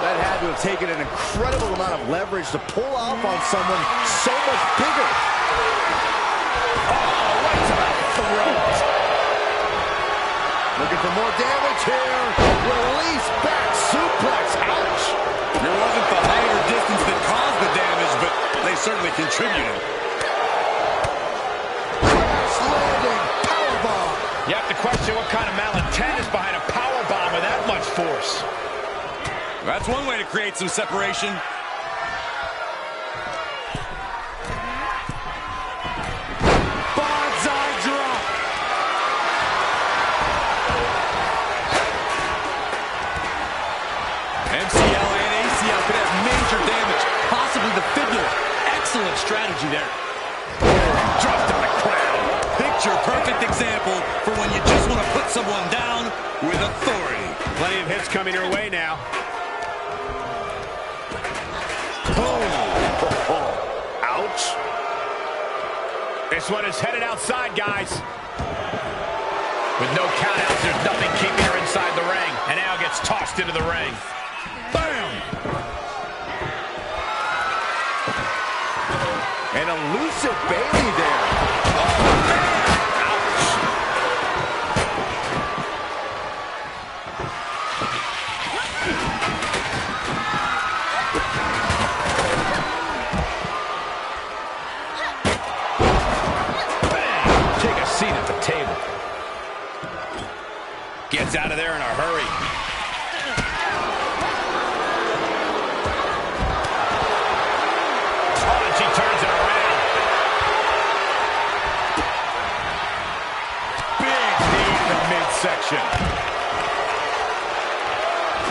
That had to have taken an incredible amount of leverage to pull off on someone so much bigger. Oh, right to the throat. Looking for more damage here. Release back suplex. Ouch.
It wasn't the height or distance that caused the damage, but they certainly contributed.
Crash landing powerbomb.
You have to question what kind of malintent is behind a powerbomb with that much force.
That's one way to create some separation.
Bonsai drop.
MCL and ACL could have major damage, possibly the fibula. Excellent strategy there.
Dropped on the crown.
Picture-perfect example for when you just want to put someone down with authority.
Plenty of hits coming your way now.
Ouch.
This one is headed outside, guys. With no countouts, there's nothing keeping her inside the ring. And now gets tossed into the ring. Bam!
An elusive Bailey there. Oh, man. Ouch.
Take a seat at the table. Gets out of there in a hurry. Oh, and she turns it around. Big knee in the midsection.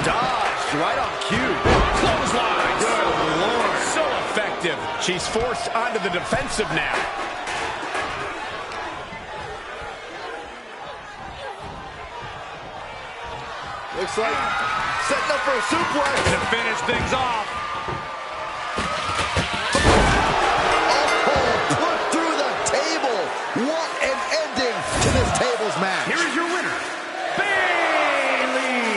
Dodged right on cue.
Clothesline.
Good Lord.
So effective. She's forced onto the defensive now.
Looks like setting up for a suplex.
To finish things off.
Oh, put through the table. What an ending to this tables match.
Here is your winner, Bailey.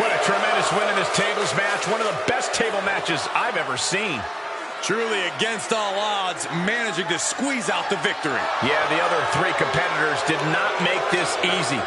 What a tremendous win in this tables match. One of the best table matches I've ever seen.
Truly against all odds, managing to squeeze out the victory.
Yeah, the other three competitors did not make this easy.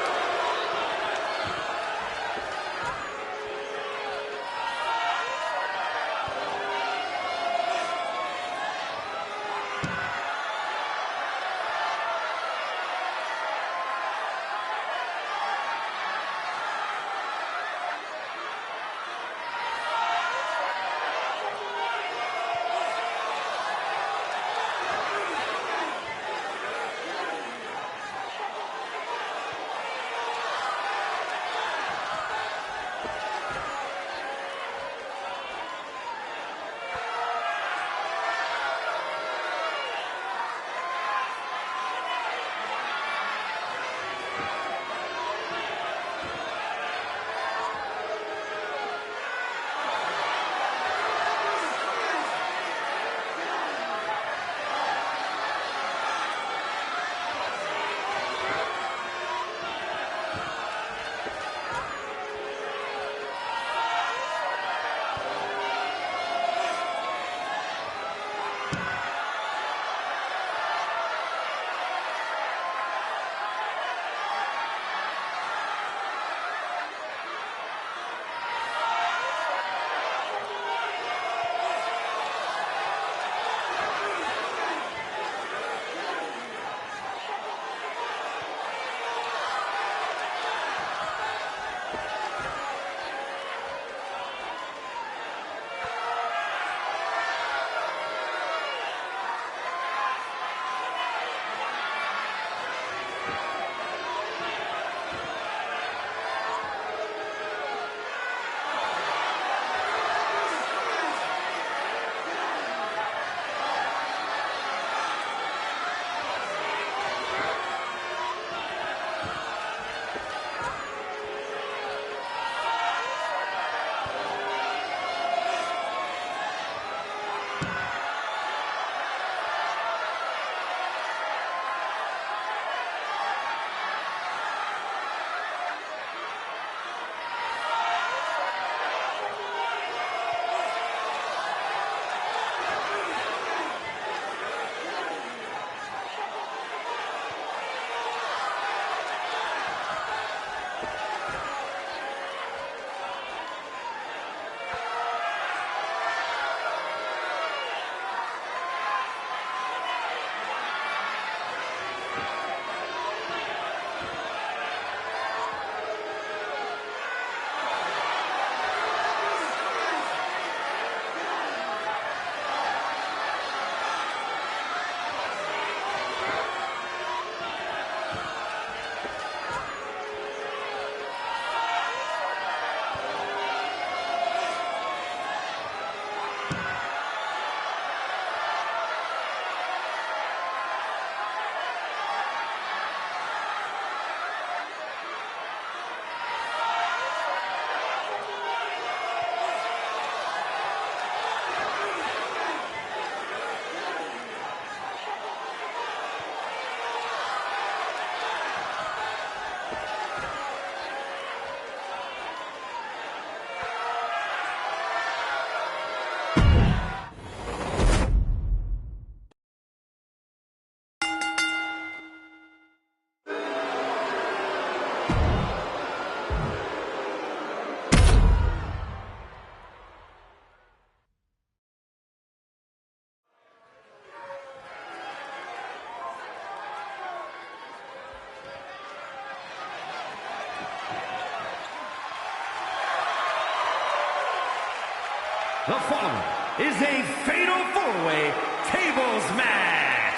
The following is a fatal four-way tables match.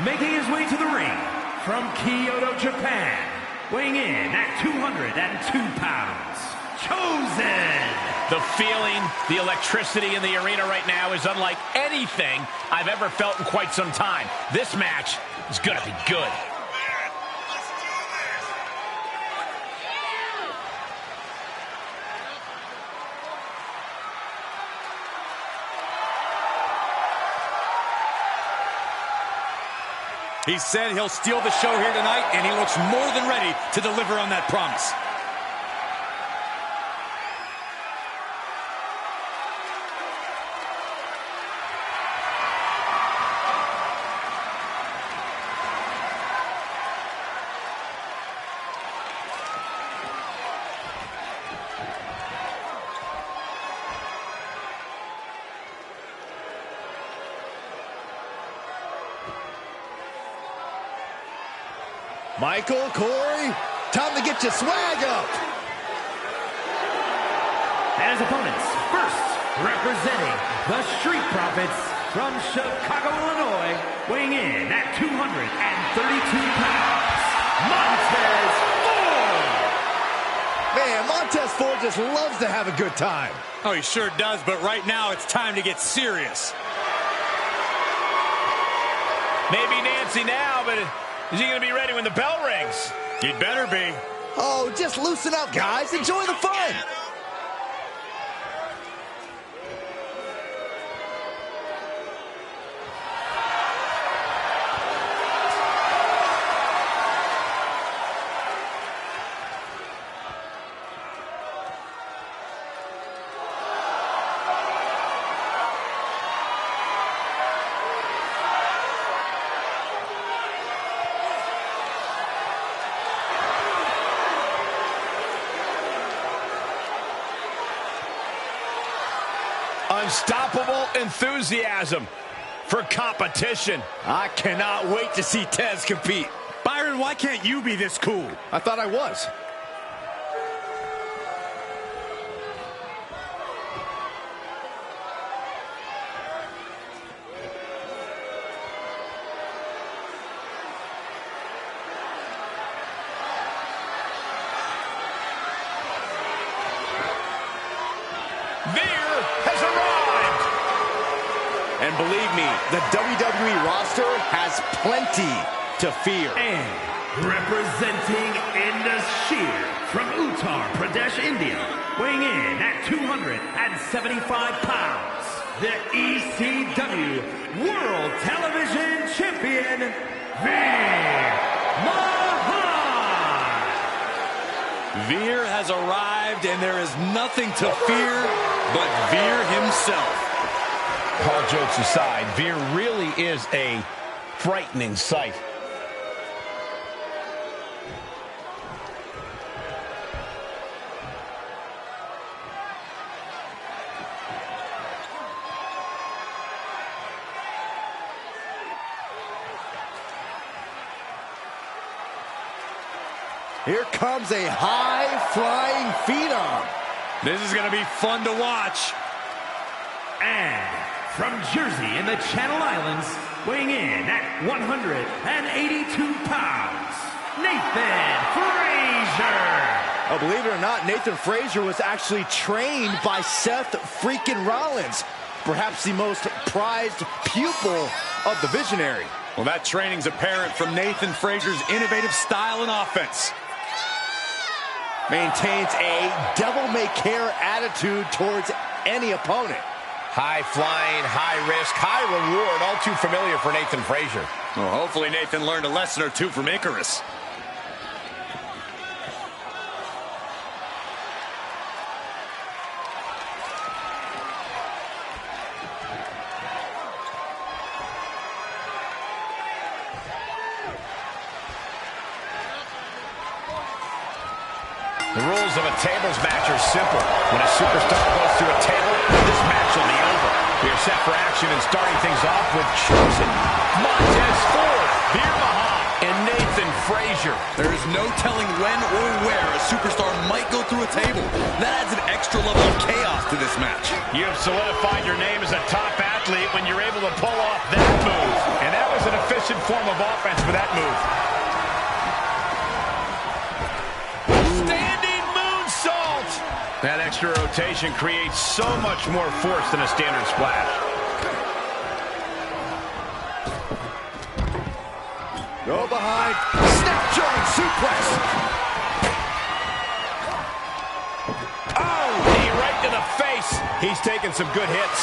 Making his way to the ring from Kyoto, Japan, weighing in at 202 pounds, Chosen.
The feeling, the electricity in the arena right now is unlike anything I've ever felt in quite some time. This match is going to be good.
He said he'll steal the show here tonight, and he looks more than ready to deliver on that promise.
Michael, Corey, time to get your swag up.
And his opponents, first representing the Street Profits from Chicago, Illinois, weighing in at 232 pounds, Montez Ford.
Man, Montez Ford just loves to have a good time.
Oh, he sure does, but right now it's time to get serious.
Maybe Nancy now, but is he going to be ready when the bell rings?
He'd better be.
Oh, just loosen up, guys. Enjoy the fun.
Unstoppable enthusiasm for competition.
I cannot wait to see Tez compete.
Byron, why can't you be this cool?
I thought I was.
Veer has arrived.
And believe me, the WWE roster has plenty to fear.
And representing Indus Shear from Uttar Pradesh, India, weighing in at 275 pounds, the ECW World Television Champion, Veer Mahaan.
Veer has arrived, and there is nothing to fear but Veer himself.
All jokes aside, Veer really is a frightening sight.
Here comes a high-flying phenom.
This is going to be fun to watch.
And from Jersey in the Channel Islands, weighing in at 182 pounds, Nathan Frazier.
Oh, believe it or not, Nathan Frazier was actually trained by Seth freaking Rollins, perhaps the most prized pupil of the Visionary.
Well, that training's apparent from Nathan Frazier's innovative style and offense.
Maintains a devil-may-care attitude towards any opponent.
High flying, high risk, high reward, all too familiar for Nathan Frazier.
Well, hopefully Nathan learned a lesson or two from Icarus.
The rules of a tables match are simple. When a superstar goes through a table, this match will be over. We are set for action and starting things off with Chosen, Montez Ford, Veer Mahaan, and Nathan Frazier.
There is no telling when or where a superstar might go through a table. That adds an extra level of chaos to this match.
You have have solidified your name as a top athlete when you're able to pull off that move. And that was an efficient form of offense for that move. Standing moonsault! That extra rotation creates so much more force than a standard splash.
Go behind. Snap Jones suplex.
Oh, knee right to the face. He's taking some good hits.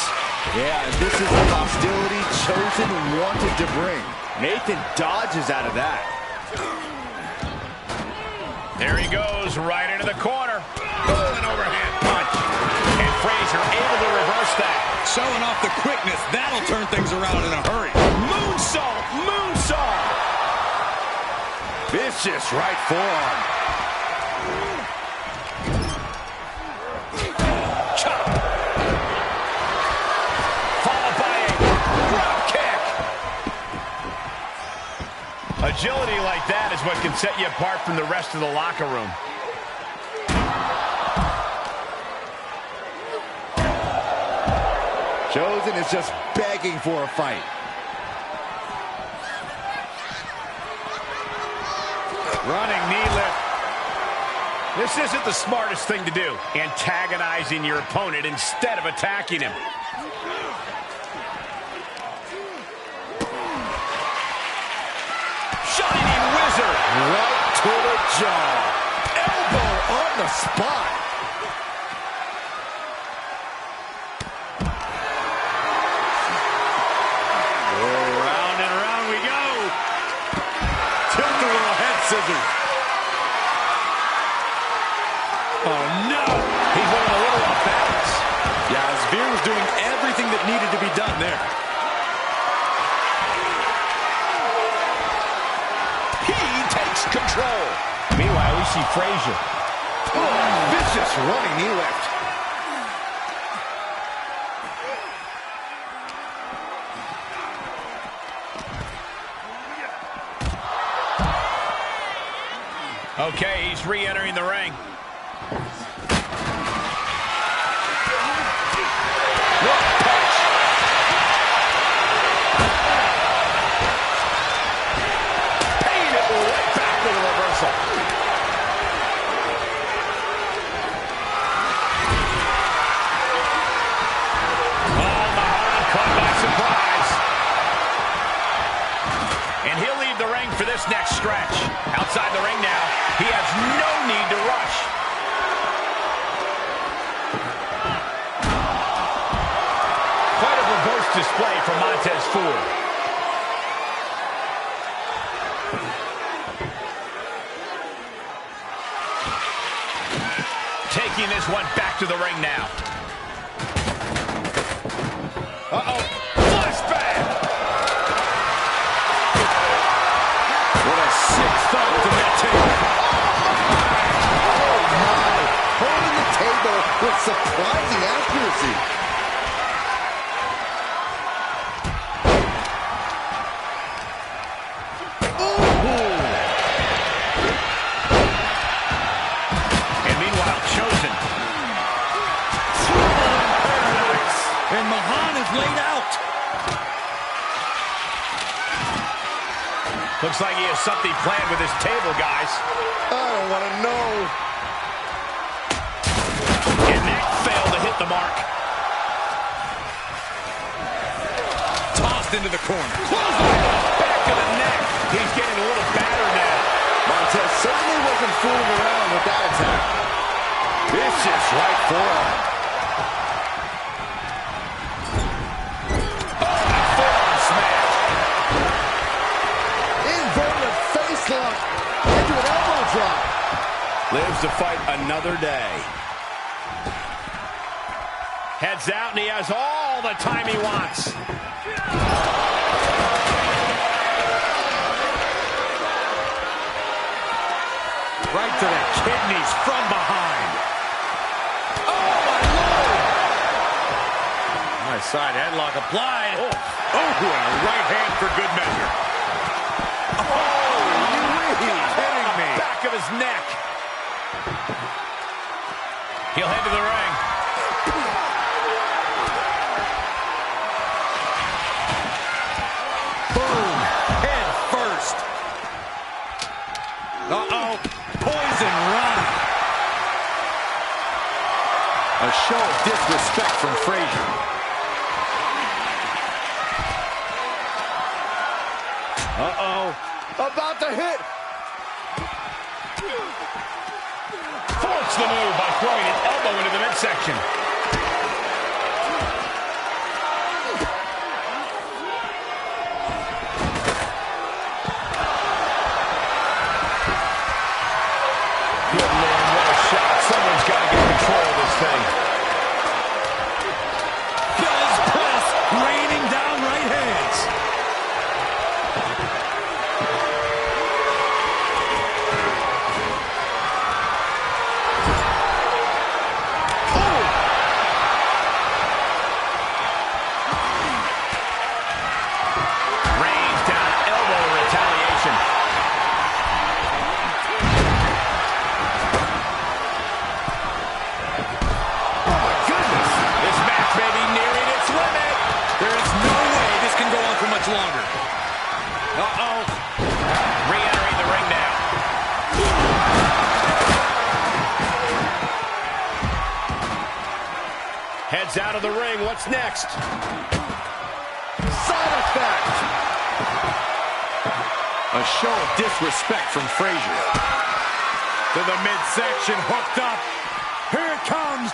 Yeah, and this is the hostility Chosen wanted to bring. Nathan dodges out of that.
There he goes, right into the corner. Oh, an overhand punch. And Frazier able to reverse that.
Showing off the quickness. That'll turn things around in a hurry.
Moonsault! Moonsault!
Vicious right forearm.
Chop! Followed by a drop kick. Agility like that is what can set you apart from the rest of the locker room.
Chosen is just begging for a fight.
Running knee lift. This isn't the smartest thing to do. Antagonizing your opponent instead of attacking him. Shining Wizard.
Right to the jaw. Elbow on the spot.
Round and around we go. Tilt-a-whirl head scissors. Oh, no.
He's going a little off balance.
Yeah, Veer was doing everything that needed to be done there.
He takes control. Meanwhile, we see Frazier.
Oh, vicious running knee lift.
Okay, he's re-entering the ring. For this next stretch. Outside the ring now. He has no need to rush. Quite a reverse display from Montez Ford. Taking this one back to the ring now. Uh-oh. Flashback!
Sick thump to that table.
Oh, my. Holding the table with surprising accuracy.
And meanwhile, Chosen.
And Mahan is laid out.
Looks like he has something planned with his table, guys.
I don't want to know.
And that failed to hit the mark.
Tossed into the corner.
Back of the neck. He's getting a little battered now.
Montez certainly wasn't fooling around with that attack. Vicious right forearm. Into an elbow drop.
Lives to fight another day. Heads out, and he has all the time he wants.
Right to the kidneys from behind.
Oh, my Lord!
Nice side headlock applied. Oh, and a right hand for good measure.
Kidding me. Back of his neck. He'll head to the ring.
Uh-oh. Poison run. A show of disrespect from Frazier.
Uh-oh. About to hit.
Force the move by throwing an elbow into the midsection. Good Lord, what a shot. Someone's got to get control of this thing.
Bill's press, raining down right hands.
Rains down, elbow retaliation. Oh my goodness! This match may be nearing its limit.
There is no way this can go on for much longer.
Uh-oh. Re-entering the ring now. Heads out of the ring. What's next?
Side effect.
A show of disrespect from Frazier.
To the midsection, hooked up. Here it comes.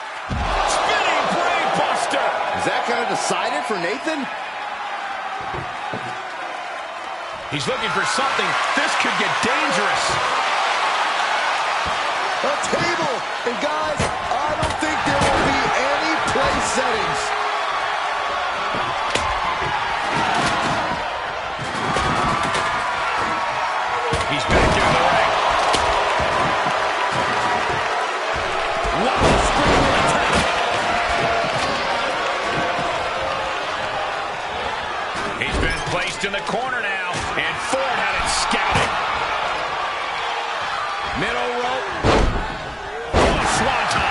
Spinning brain buster.
Is that kind of decided for Nathan?
He's looking for something. This could get dangerous.
A table. And guys, I don't think there will be any place settings.
He's back into the ring.
What a springboard attack.
He's been placed in the corner now, and Ford had it scouted. Middle rope. Oh, swanton.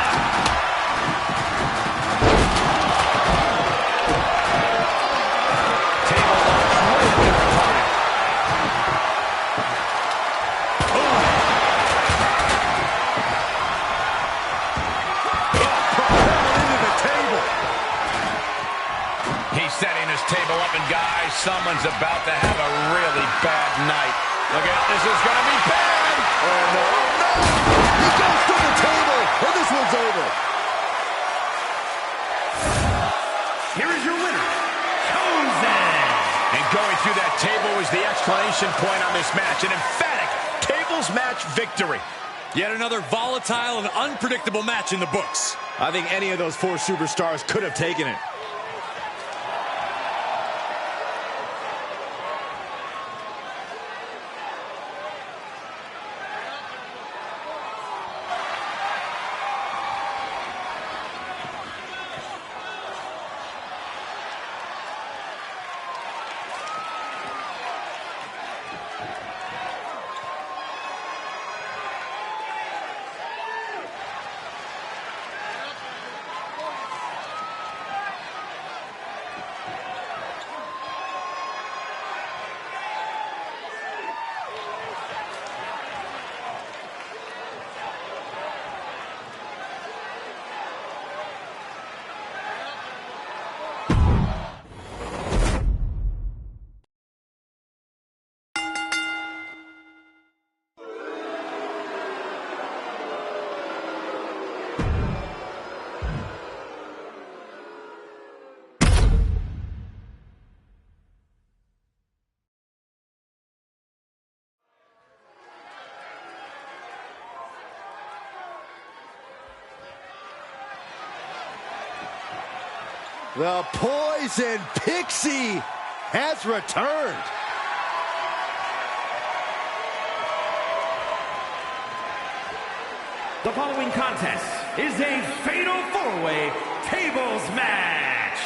Table launch with their opponent. He's setting his table up, and guys, someone's about to have a really bad night. Look out, this is going to be bad.
Oh, no. No. He goes to the table. And this one's over.
Here is your winner, Chosen.
And going through that table was the exclamation point on this match. An emphatic tables match victory.
Yet another volatile and unpredictable match in the books.
I think any of those four superstars could have taken it. The Poison Pixie has returned.
The following contest is a fatal four-way tables match.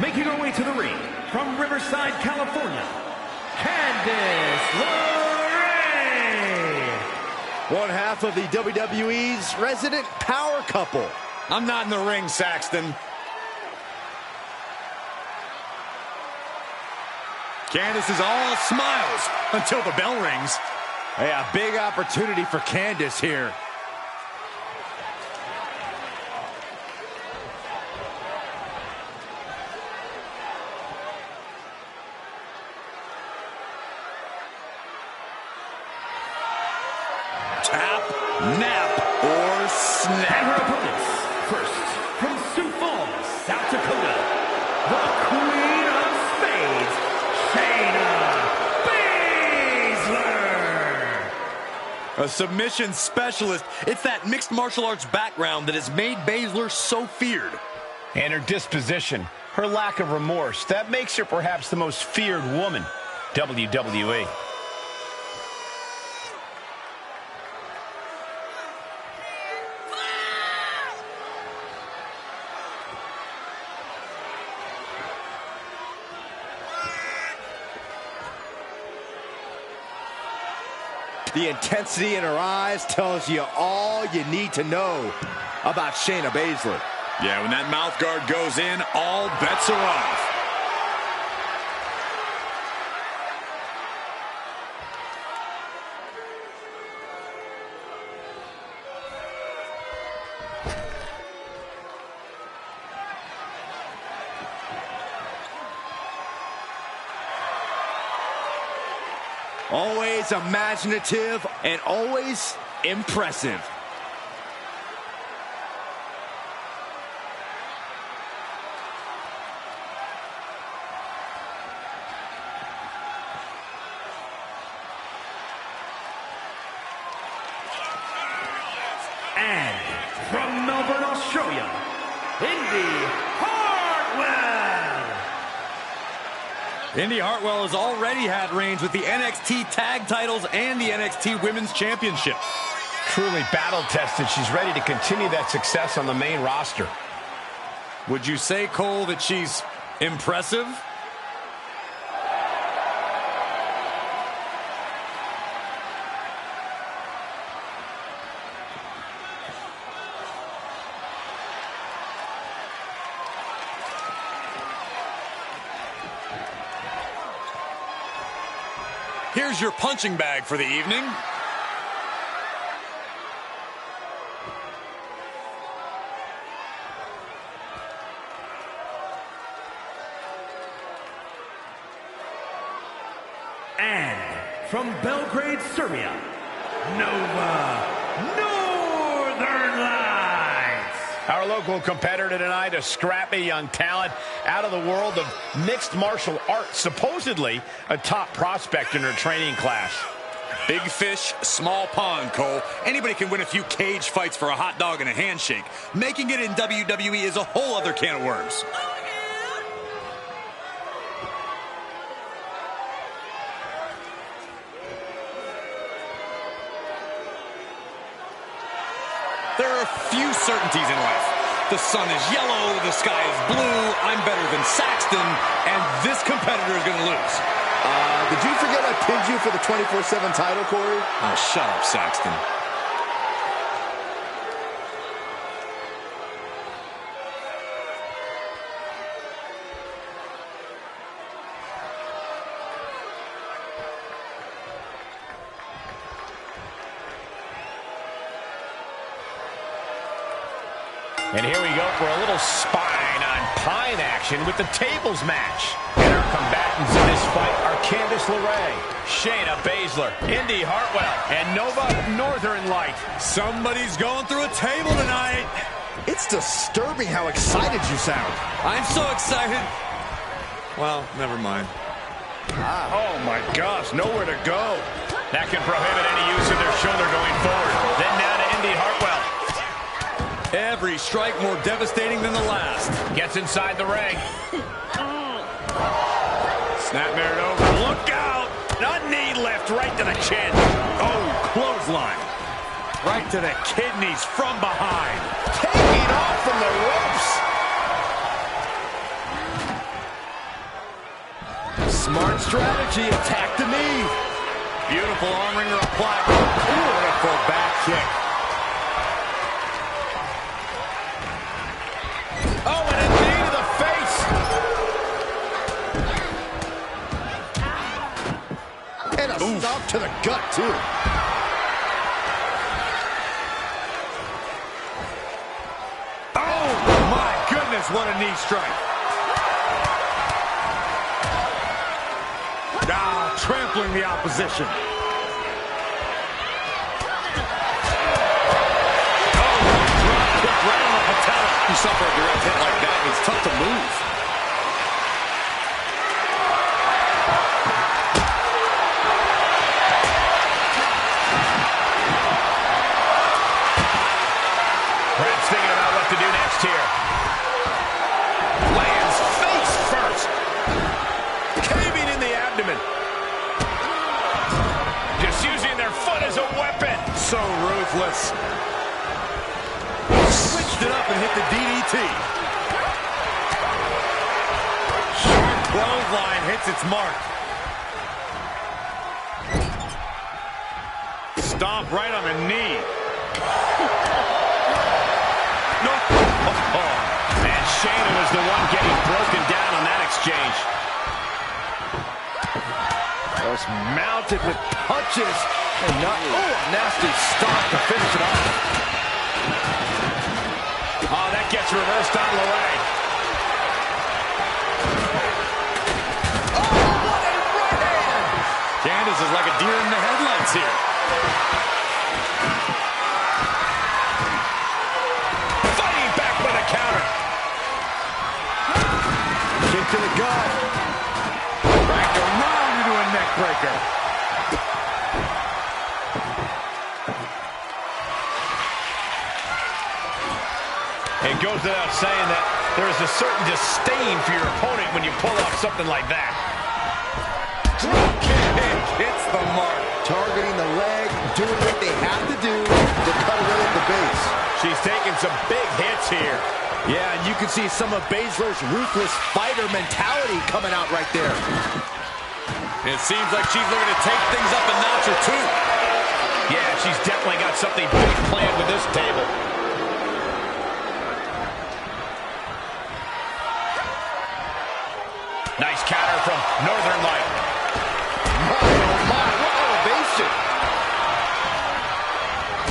Making her way to the ring from Riverside, California, Candice LeRae.
One half of the WWE's resident power couple.
I'm not in the ring, Saxton.
Candice is all smiles until the bell rings.
Hey, a big opportunity for Candice here.
Tap, nap, or snap.
And her opponents, first, from Sioux Falls, South Dakota, the Queen of Spades, Shayna Baszler.
A submission specialist. It's that mixed martial arts background that has made Baszler so feared.
And her disposition, her lack of remorse, that makes her perhaps the most feared woman, WWE.
The intensity in her eyes tells you all you need to know about Shayna Baszler.
Yeah, when that mouth guard goes in, all bets are off.
Always imaginative and always impressive.
And from Melbourne, Australia, Indy Hartwell.
Indy Hartwell has already had reigns with the NXT Tag Titles and the NXT Women's Championship.
Truly battle-tested. She's ready to continue that success on the main roster.
Would you say, Cole, that she's impressive? Here's your punching bag for the evening.
And from Belgrade, Serbia, Nova Northern Lights.
Our local competitor tonight, a scrappy young talent out of the world of mixed martial arts, supposedly a top prospect in her training class.
Big fish, small pond, Cole. Anybody can win a few cage fights for a hot dog and a handshake. Making it in WWE is a whole other can of worms. There are a few certainties in life. The sun is yellow, the sky is blue, I'm better than Saxton, and this competitor is going to lose.
Did you forget I pinned you for the 24/7 title, Corey?
Oh, shut up, Saxton.
And here we go for a little spine on pine action with the tables match. And our combatants in this fight are Candice LeRae, Shayna Baszler, Indy Hartwell, and Nova Northern Light.
Somebody's going through a table tonight.
It's disturbing how excited you sound.
I'm so excited. Well, never mind.
Oh, my gosh, nowhere to go.
That can prohibit any use of their shoulder going forward. Then now to Indy Hartwell.
Every strike more devastating than the last.
Gets inside the ring.
Snapmare it over. Look out!
A knee lift right to the chin.
Oh, clothesline. Right to the kidneys from behind.
Taking off from the ropes. Smart strategy, attack the knee.
Beautiful arm wringer applied. Beautiful back kick.
Oh, and a knee to the face.
And a stomp Stomp to the gut, too.
Oh, my goodness, what a knee strike. Now trampling the opposition. Right on the patella.
You suffer a direct hit like that, it's tough to move.
Perhaps thinking about what to do next here. Lands face first. Caving in the abdomen. Just using their foot as a weapon.
So ruthless. Switched it up and hit the DDT. Sharp clothesline hits its mark. Stomp right on the knee. No.
Oh, and Shayna was the one getting broken down on that exchange.
Was mounted with punches. And not, oh, a nasty stomp to finish it off.
Oh, that gets reversed on the way.
Oh, what a right hand!
Candace is like a deer in the headlights here.
Fighting back with a counter.
Kick to the gut.
Wrapped around into a neck breaker.
It goes without saying that there is a certain disdain for your opponent when you pull off something like that.
Drop kick hits the mark.
Targeting the leg, doing what they have to do to cut away at the base.
She's taking some big hits here.
Yeah, and you can see some of Baszler's ruthless fighter mentality coming out right there.
It seems like she's looking to take things up a notch or two.
Yeah, she's definitely got something big planned with this table. Nice counter from Northern Light.
My, oh my, what elevation!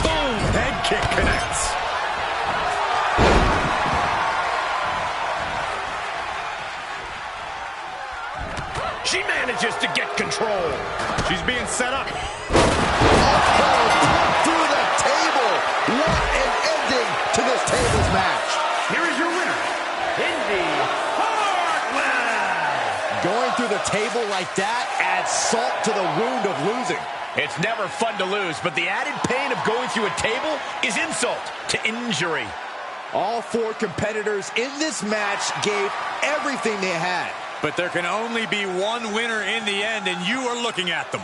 Boom! Head kick connects.
She manages to get control.
She's being set up.
Oh, through the table! What an ending to this tables match!
Here is your winner, Indy Hartwell.
Going through the table like that adds salt to the wound of losing.
It's never fun to lose, but the added pain of going through a table is insult to injury.
All four competitors in this match gave everything they had.
But there can only be one winner in the end, and you are looking at them.